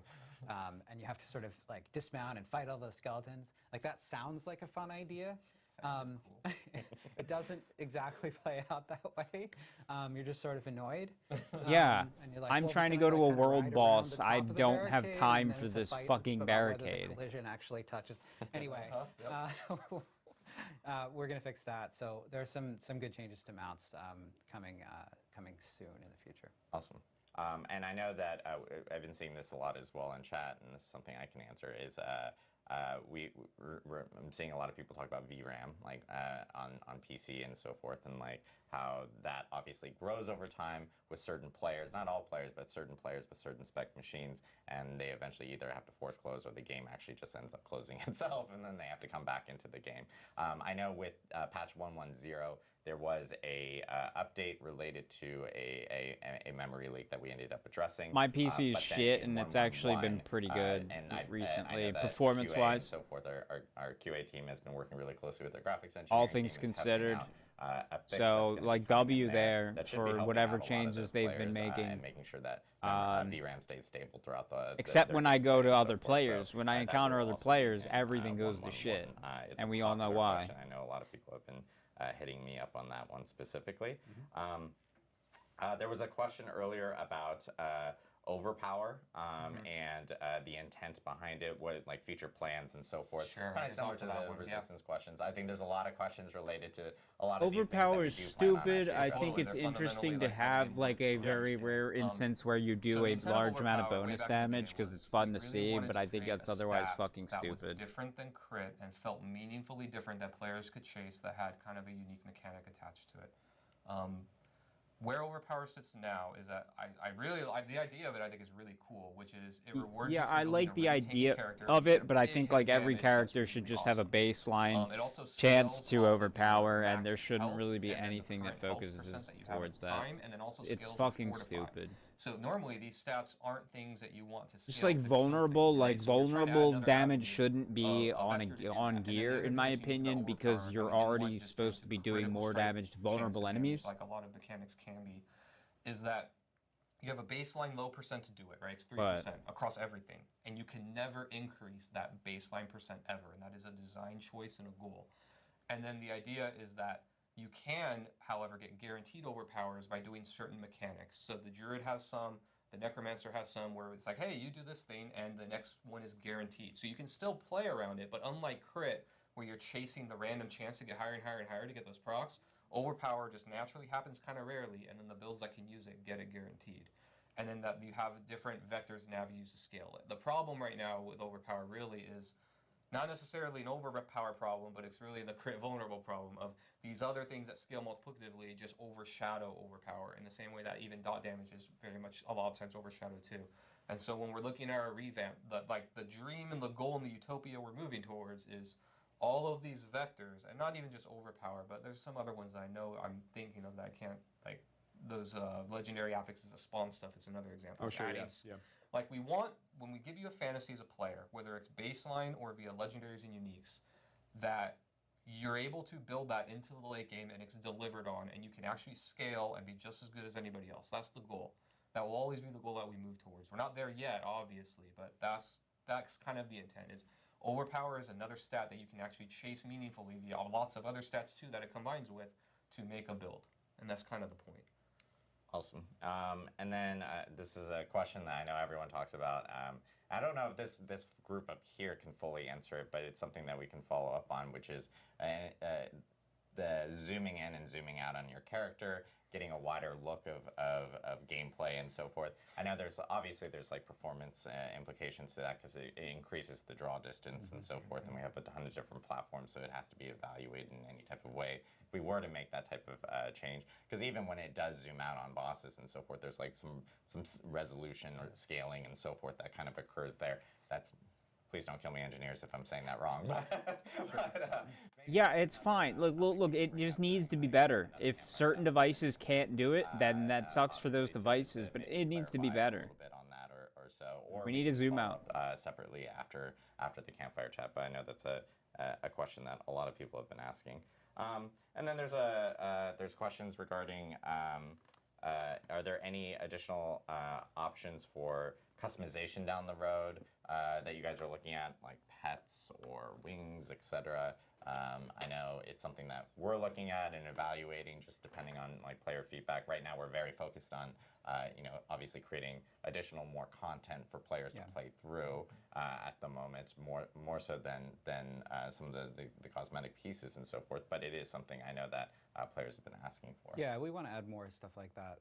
S6: and you have to sort of like dismount and fight all those skeletons. Like that sounds like a fun idea. It doesn't exactly play out that way. You're just sort of annoyed.
S1: Yeah,
S6: and you're like,
S1: I'm
S6: well,
S1: trying to
S6: can I,
S1: go to
S6: like,
S1: a
S6: kinda
S1: world
S6: ride around
S1: boss.
S6: the top
S1: I
S6: of the
S1: don't have
S6: barricade?
S1: time
S6: And then
S1: for
S6: it's a
S1: this
S6: fight
S1: fucking
S6: about whether the
S1: barricade.
S6: collision actually touches. Anyway,
S5: Yep.
S6: we're gonna fix that. So there are some good changes to mounts coming soon in the future.
S3: Awesome. And I know that I've been seeing this a lot as well in chat, and this is something I can answer, is I'm seeing a lot of people talk about VRAM, like on PC and so forth, and like how that obviously grows over time with certain players, not all players, but certain players with certain spec machines, and they eventually either have to force close or the game actually just ends up closing itself, and then they have to come back into the game. I know with patch 1.10, there was a update related to a memory leak that we ended up addressing.
S1: My PC is
S3: but then
S1: shit,
S3: in
S1: and it's actually been
S3: 1.11,
S1: pretty good
S3: and I know
S1: recently,
S3: that
S1: performance-wise.
S3: QA and so forth. Our QA team has been working really closely with their graphics engineering
S1: All
S3: team
S1: things
S3: and testing
S1: considered.
S3: out, a fix
S1: So,
S3: that's gonna
S1: like,
S3: be coming
S1: W
S3: in
S1: there
S3: that should be
S1: for
S3: helping
S1: whatever
S3: out a lot of
S1: changes
S3: those
S1: they've been
S3: players,
S1: making.
S3: and making sure that VRAM stays stable throughout the
S1: Except
S3: their
S1: when I go to
S3: gameplay and
S1: other
S3: so forth.
S1: players.
S3: So,
S1: When I
S3: that
S1: encounter
S3: will
S1: other
S3: also be
S1: players,
S3: in,
S1: everything goes to
S3: 1.11.
S1: shit.
S3: It's
S1: And
S3: a
S1: we all know
S3: popular
S1: why.
S3: question. I know a lot of people have been hitting me up on that one specifically. There was a question earlier about overpower and the intent behind it, what like future plans and so forth.
S5: Sure,
S3: Kind
S5: I
S3: of
S5: can
S3: similar
S5: talk
S3: to
S5: to that
S3: the
S5: one, yeah.
S3: resistance questions. I think there's a lot of questions related to a lot of
S1: Overpower is
S3: these things that we do plan on
S1: stupid.
S3: actually
S1: I think
S3: addressing.
S1: it's
S5: They're fundamentally,
S1: interesting to
S5: like, how the
S1: have
S5: game
S1: like
S5: works,
S1: a
S5: so I
S1: very
S5: understand.
S1: rare instance where you
S5: So
S1: do
S5: the
S1: a
S5: intent of
S1: large amount of
S5: overpower, way
S1: bonus
S5: back in the
S1: damage
S5: beginning,
S1: because
S5: was
S1: it's fun
S5: we
S1: to
S5: really
S1: see,
S5: wanted
S1: but
S5: to
S1: I think
S5: create
S1: that's
S5: a
S1: otherwise
S5: stat
S1: fucking
S5: that was
S1: stupid.
S5: different than crit and felt meaningfully different that players could chase that had kind of a unique mechanic attached to it. Where overpower sits now is that I really like the idea of it. I think is really cool, which is it rewards you
S1: Yeah,
S5: for
S1: I
S5: building
S1: like
S5: a
S1: the
S5: really tanky
S1: idea
S5: character.
S1: of
S5: You get
S1: it, but I
S5: big
S1: think
S5: hit
S1: like every
S5: damage, that's
S1: character
S5: really
S1: should just have a
S5: awesome.
S1: baseline
S5: It also
S1: chance
S5: scales
S1: to
S5: off of your
S1: overpower, and there
S5: max
S1: shouldn't
S5: health
S1: really be
S5: and then the
S1: anything that
S5: current health
S1: focuses
S5: percent that you have at
S1: towards
S5: the
S1: that.
S5: time, and then also
S1: It's
S5: scales with
S1: fucking
S5: 4 to 5.
S1: stupid.
S5: So normally these stats aren't things that you want to scale
S1: Just like
S5: to kill
S1: vulnerable,
S5: things, right?
S1: like
S5: So we're trying to add
S1: vulnerable
S5: another
S1: damage
S5: avenue
S1: shouldn't be
S5: of
S1: on
S5: vector to do
S1: on
S5: that. And then the
S1: gear,
S5: other
S1: in
S5: thing
S1: my
S5: is you need to
S1: opinion,
S5: overpower
S1: because
S5: that
S1: you're
S5: we didn't want
S1: already
S5: just
S1: supposed to be doing
S5: critical
S1: more
S5: strike
S1: damage to
S5: chance
S1: vulnerable
S5: of damage,
S1: enemies.
S5: like a lot of mechanics can be, is that you have a baseline low percent to do it, right? It's 3%
S1: But-
S5: across everything, and you can never increase that baseline percent ever, and that is a design choice and a goal. And then the idea is that you can, however, get guaranteed overpowers by doing certain mechanics. So the Druid has some, the Necromancer has some, where it's like, hey, you do this thing, and the next one is guaranteed. So you can still play around it, but unlike crit, where you're chasing the random chance to get higher and higher and higher to get those procs, overpower just naturally happens kind of rarely, and then the builds that can use it get it guaranteed. And then that you have different vectors and avenues to scale it. The problem right now with overpower really is not necessarily an overpower problem, but it's really the crit vulnerable problem of these other things that scale multiplicatively just overshadow overpower in the same way that even dot damage is very much a lot of times overshadowed too. And so when we're looking at our revamp, the dream and the goal and the utopia we're moving towards is all of these vectors, and not even just overpower, but there's some other ones that I know I'm thinking of that I can't, like those legendary affixes of spawn stuff is another example.
S4: Oh, sure,
S5: Adding
S4: yes, yeah.
S5: Like we want, when we give you a fantasy as a player, whether it's baseline or via legendaries and uniques, that you're able to build that into the late game and it's delivered on, and you can actually scale and be just as good as anybody else. That's the goal. That will always be the goal that we move towards. We're not there yet, obviously, but that's kind of the intent. Is overpower is another stat that you can actually chase meaningfully via lots of other stats too that it combines with to make a build, and that's kind of the point.
S3: Awesome. And then this is a question that I know everyone talks about. I don't know if this group up here can fully answer it, but it's something that we can follow up on, which is the zooming in and zooming out on your character, getting a wider look of gameplay and so forth. I know there's like performance implications to that because it increases the draw distance and so forth, and we have a ton of different platforms, so it has to be evaluated in any type of way if we were to make that type of change. Because even when it does zoom out on bosses and so forth, there's like some resolution or scaling and so forth that kind of occurs there. That's, please don't kill me, engineers, if I'm saying that wrong.
S1: Yeah, it's fine. Look, it just needs to be better. If certain devices can't do it, then that sucks for those devices, but it needs to be better.
S3: A little bit on that or so. Or
S1: We need to zoom out.
S3: Separately after the campfire chat, but I know that's a question that a lot of people have been asking. And then there's questions regarding are there any additional options for customization down the road that you guys are looking at, like pets or wings, etc. I know it's something that we're looking at and evaluating, just depending on like player feedback. Right now, we're very focused on, obviously creating more content for players to play through at the moment, more so than some of the cosmetic pieces and so forth. But it is something I know that players have been asking for.
S6: Yeah, we want to add more stuff like that.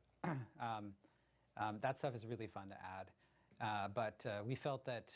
S6: That stuff is really fun to add. But we felt that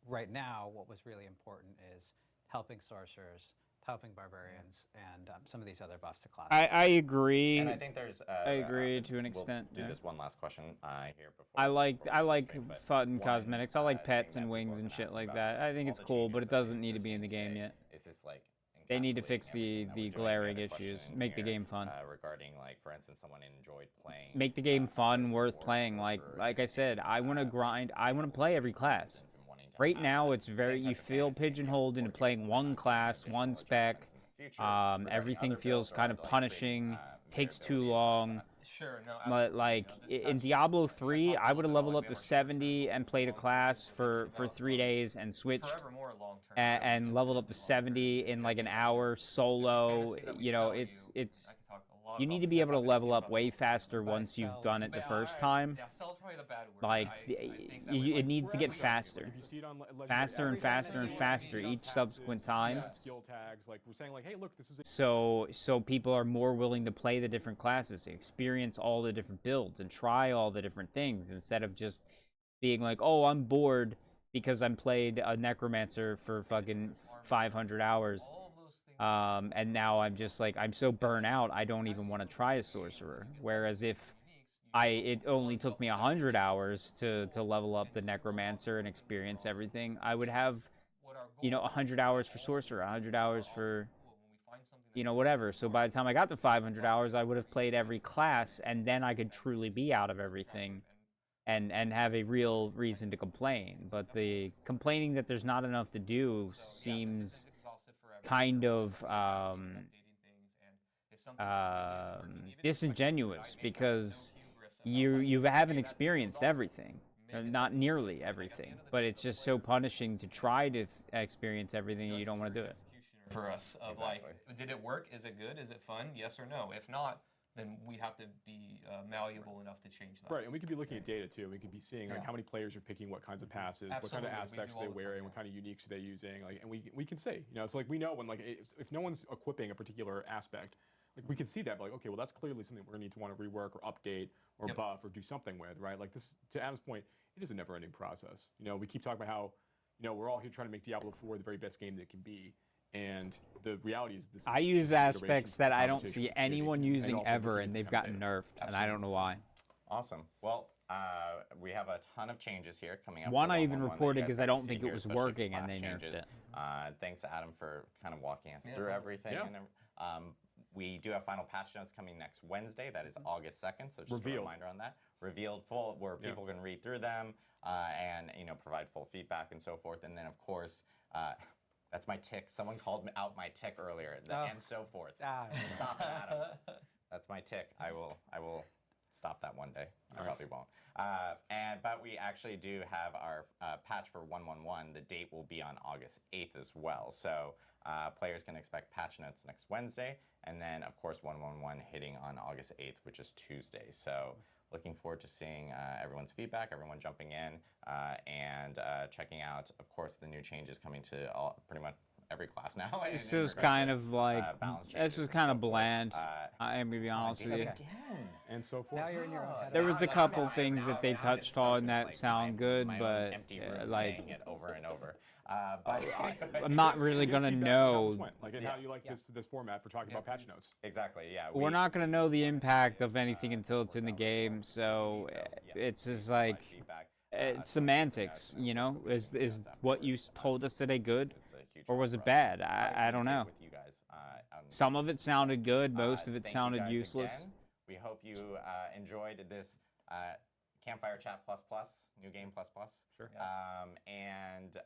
S6: right now what was really important is helping sorcerers, helping barbarians, and some of these other buffs to classes.
S1: I agree.
S3: And I think there's.
S1: I agree to an extent.
S3: We'll do
S1: Yeah.
S3: this one last question here before.
S1: I like
S3: before we stream, but
S1: fun
S3: one,
S1: cosmetics. I like
S3: thing
S1: pets
S3: that
S1: and
S3: people
S1: wings
S3: have
S1: and
S3: been
S1: shit
S3: asking
S1: like
S3: about
S1: that.
S3: is
S1: I think
S3: all
S1: it's
S3: the
S1: cool, but
S3: changes
S1: it
S3: that
S1: doesn't need to be in the
S3: they've
S1: game
S3: seen
S1: yet.
S3: today. Is this like
S1: They need to
S3: encapsulating
S1: fix
S3: everything that we're
S1: the
S3: doing?
S1: glaring
S3: We had a
S1: issues.
S3: question
S1: Make the
S3: here,
S1: game fun.
S3: regarding, like, for instance, someone enjoyed playing.
S1: Make the game fun,
S3: Sorcerer
S1: worth
S3: or
S1: playing. Like
S3: Sorcerer
S1: I said, I want to grind. I want to play every class.
S3: and wanting to
S1: Right
S3: have
S1: now,
S3: that
S1: it's very
S3: same type
S1: you
S3: of
S1: feel
S3: fantasy again
S1: pigeonholed
S3: before
S1: into
S3: it gets
S1: playing
S3: into
S1: one
S3: some
S1: class,
S3: additional
S1: one spec.
S3: adjustments in the future regarding
S1: Everything
S3: other
S1: feels
S3: builds or
S1: kind of
S3: other, like, big,
S1: punishing. Takes too
S3: variability
S1: long.
S3: across that.
S5: Sure, no,
S1: But
S5: absolutely.
S1: like
S5: This
S1: in
S5: patch
S1: Diablo
S5: is-
S1: 3,
S5: talked a
S1: I would have
S5: little bit about,
S1: leveled
S5: like,
S1: up
S5: we
S1: to
S5: have our short-term
S1: 70
S5: goals
S1: and
S5: and
S1: played a
S5: long-term
S1: class
S5: things we're thinking
S1: for
S5: about,
S1: 3
S5: but
S1: days and switched
S5: forever more long-term.
S1: and leveled up to 70 in like an hour solo. You know, it's you need to be able to level up way faster once you've done it the first time.
S5: Yeah, cell's probably the bad word.
S1: Like,
S5: I think that would,
S1: it needs to get faster.
S4: If you see it on Legendary,
S1: Faster and
S4: every
S1: faster and
S4: skill
S1: faster
S4: has
S1: each
S4: passives,
S1: subsequent time.
S4: and skill tags. Like we're saying, like, hey, look, this is.
S1: So people are more willing to play the different classes, experience all the different builds, and try all the different things instead of just being like, oh, I'm bored because I played a Necromancer for fucking 500 hours.
S5: all of those things.
S1: And now I'm just like, I'm so burnt out, I don't even want to try a sorcerer. Whereas if it only took me 100 hours to level up the Necromancer and experience everything, I would have, you know, 100 hours for sorcerer, 100 hours for, you know, whatever. So by the time I got to 500 hours, I would have played every class, and then I could truly be out of everything and have a real reason to complain. But the complaining that there's not enough to do seems kind of disingenuous, because you haven't experienced everything. Not nearly everything, but it's just so punishing to try to experience everything and you don't want to do it.
S5: For us, of like, did it work? Is it good? Is it fun? Yes or no? If not, then we have to be malleable enough to change that.
S4: Right, and we could be looking at data too. We could be seeing like how many players are picking what kinds of passes, what kind of
S5: Absolutely, we
S4: aspects
S5: do
S4: are they
S5: all the time,
S4: wearing, what kind of uniques are they using, like, and we can say, you know, so like we know when like if no one's equipping a particular aspect, like we can see that, but like, okay, well that's clearly something we're gonna need to want to rework or update or buff or do something with, right? Like this, to Adam's point, it is a never-ending process. You know, we keep talking about how, you know, we're all here trying to make Diablo 4 the very best game that it can be. And the reality is this.
S1: I use aspects that I don't see anyone using ever, and they've gotten nerfed, and I don't know why.
S3: Awesome. Well, we have a ton of changes here coming up.
S1: One
S3: for
S1: I even
S3: 1.1 that you
S1: reported
S3: guys
S1: because I
S3: got to
S1: don't
S3: see
S1: think
S3: here,
S1: it was
S3: especially
S1: working, and
S3: class
S1: they nerfed
S3: changes.
S1: it.
S3: Thanks to Adam for kind of walking us through everything.
S4: Yeah.
S3: And, we do have final patch notes coming next Wednesday. That is August 2nd. So just a reminder on that. Revealed full, where people can read through them and, you know, provide full feedback and so forth. And then, of course, that's my tick. Someone called out my tick earlier, and so forth. Stop it, Adam. That's my tick. I will stop that one day. I probably won't. But we actually do have our patch for 1.1.1. The date will be on August 8th as well. So players can expect patch notes next Wednesday, and then of course 1.1.1 hitting on August 8th, which is Tuesday. So looking forward to seeing everyone's feedback, everyone jumping in, and checking out, of course, the new changes coming to pretty much every class now.
S1: This was kind of like, this was kind of bland. I am gonna be honest with you.
S4: And so forth.
S6: Now you're in your own head.
S1: There was a couple things that they touched on that sound good, but like,
S3: saying it over and over.
S1: I'm not really gonna know.
S4: Like, and how do you like this format for talking about patch notes?
S3: Exactly. Yeah.
S1: We're not gonna know the impact of anything until it's in the game, so it's just like, it's semantics, you know? Is what you told us today good, or was it bad? I don't know. Some of it sounded good, most of it sounded useless.
S3: Again. We hope you enjoyed this Campfire Chat ++, new game ++.
S4: Sure.
S3: And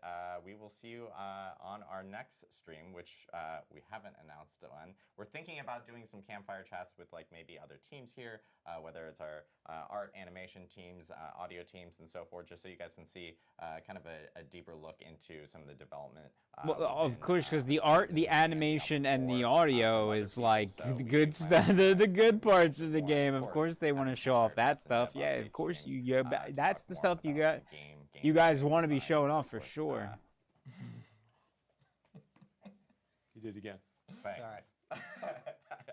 S3: we will see you on our next stream, which we haven't announced on. We're thinking about doing some Campfire chats with like maybe other teams here, whether it's our art, animation teams, audio teams, and so forth, just so you guys can see kind of a deeper look into some of the development.
S1: Well, of course, because the art, the animation, and the audio is like the good stuff, the good parts of the game. Of course, they want to show off that stuff. Yeah, of course, that's the stuff you got. You guys want to be showing off for sure.
S4: You did it again.
S3: Thanks.
S6: All right.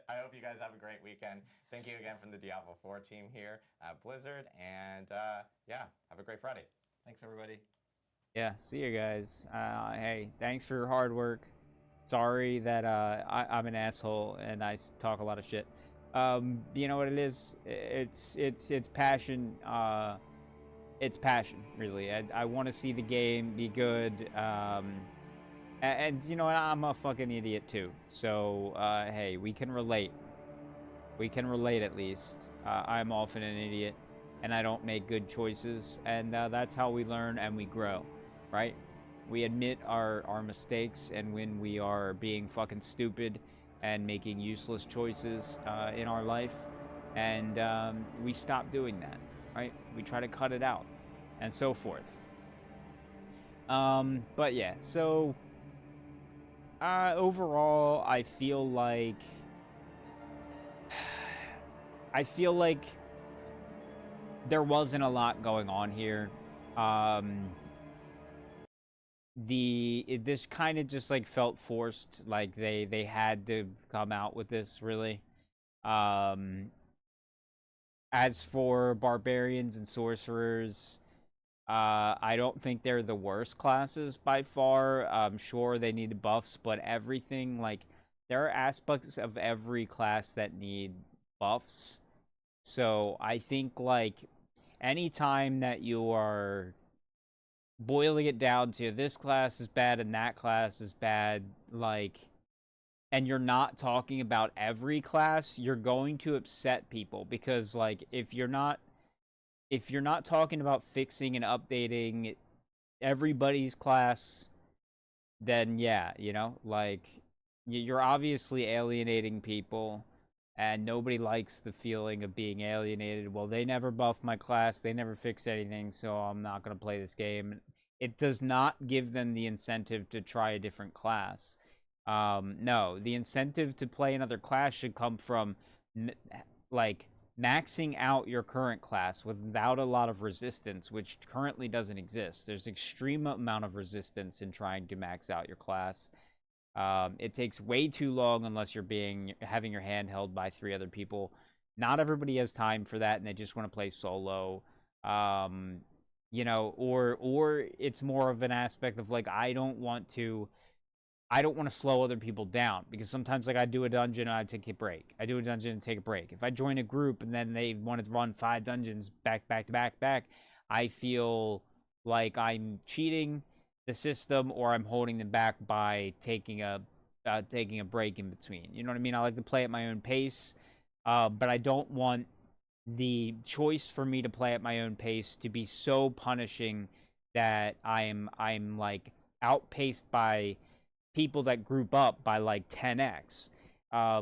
S3: I hope you guys have a great weekend. Thank you again from the Diablo 4 team here at Blizzard, and yeah, have a great Friday.
S5: Thanks, everybody.
S1: Yeah, see you guys. Hey, thanks for your hard work. Sorry that I'm an asshole and I talk a lot of shit. You know what it is? It's passion. It's passion, really. I want to see the game be good. And you know what? I'm a fucking idiot too. So hey, we can relate. We can relate at least. I'm often an idiot, and I don't make good choices, and that's how we learn and we grow, right? We admit our mistakes, and when we are being fucking stupid and making useless choices in our life, and we stop doing that, right? We try to cut it out, and so forth. But yeah, so overall, I feel like I feel like there wasn't a lot going on here. This kind of just like felt forced, like they had to come out with this, really. Um, as for barbarians and sorcerers, I don't think they're the worst classes by far. Sure, they need buffs, but everything, like, there are aspects of every class that need buffs. So I think, like, anytime that you are boiling it down to this class is bad and that class is bad, like, and you're not talking about every class, you're going to upset people because, like, if you're not talking about fixing and updating everybody's class, then yeah, like, you're obviously alienating people, and nobody likes the feeling of being alienated. Well, they never buffed my class, they never fixed anything, so I'm not going to play this game. It does not give them the incentive to try a different class. No, the incentive to play another class should come from, like, maxing out your current class without a lot of resistance, which currently doesn't exist. There's extreme amount of resistance in trying to max out your class. It takes way too long unless you're having your hand held by 3 other people. Not everybody has time for that, and they just want to play solo. Or it's more of an aspect of, like, I don't want to slow other people down, because sometimes, like, I do a dungeon and I take a break. I do a dungeon and take a break. If I join a group and then they want to run 5 dungeons back, I feel like I'm cheating the system, or I'm holding them back by taking a break in between. You know what I mean? I like to play at my own pace, but I don't want the choice for me to play at my own pace to be so punishing that I'm like outpaced by people that group up by like 10x,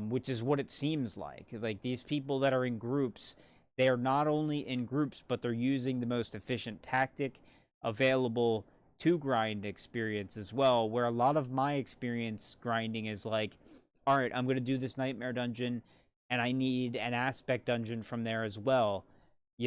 S1: which is what it seems like. Like, these people that are in groups, they are not only in groups, but they're using the most efficient tactic available to grind experience as well, where a lot of my experience grinding is like, all right, I'm going to do this nightmare dungeon, and I need an aspect dungeon from there as well.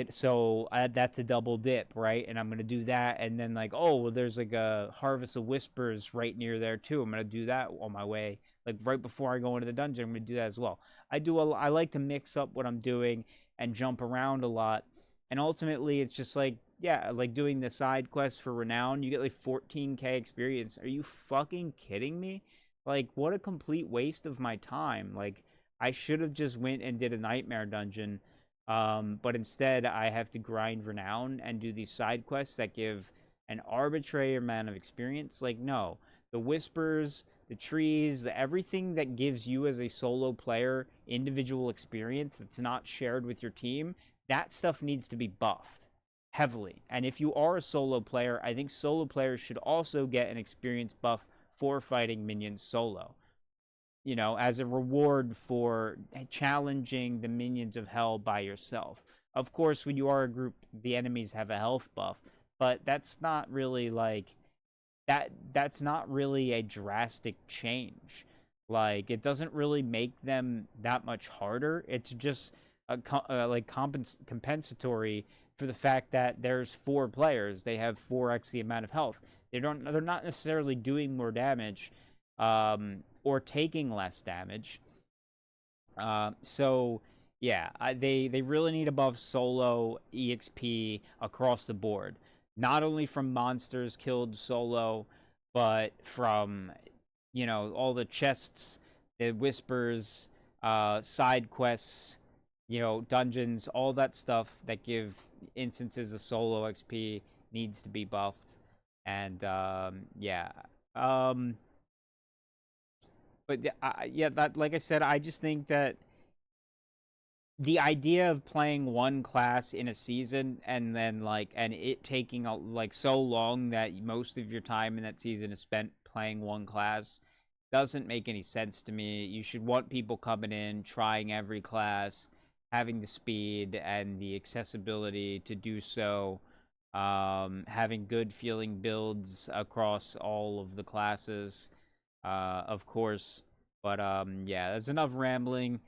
S1: So that's a double dip, right? And I'm going to do that, and then, like, oh, well, there's like a Harvest of Whispers right near there too. I'm going to do that on my way. Like, right before I go into the dungeon, I'm going to do that as well. I like to mix up what I'm doing and jump around a lot. And ultimately, it's just like, yeah, like doing the side quests for Renown, you get like 14k experience. Are you fucking kidding me? Like, what a complete waste of my time. Like, I should have just went and did a nightmare dungeon. But instead, I have to grind Renown and do these side quests that give an arbitrary amount of experience. Like, no. The Whispers, the trees, everything that gives you as a solo player individual experience that's not shared with your team, that stuff needs to be buffed heavily. And if you are a solo player, I think solo players should also get an experience buff for fighting minions solo, as a reward for challenging the minions of hell by yourself. Of course, when you are a group, the enemies have a health buff, but that's not really like that's not really a drastic change. Like, it doesn't really make them that much harder. It's just compensatory for the fact that there's 4 players. They have 4x the amount of health. They're not necessarily doing more damage, or taking less damage. So yeah, they really need above solo EXP across the board. Not only from monsters killed solo, but from, all the chests, the whispers, side quests, dungeons, all that stuff that give instances of solo XP needs to be buffed. And yeah. But yeah, that, like I said, I just think that the idea of playing one class in a season and then and it taking so long that most of your time in that season is spent playing one class doesn't make any sense to me. You should want people coming in, trying every class, having the speed and the accessibility to do so, having good feeling builds across all of the classes, of course. But yeah, there's enough rambling.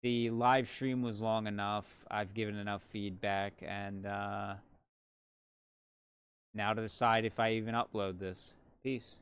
S1: The live stream was long enough. I've given enough feedback, and now to decide if I even upload this. Peace.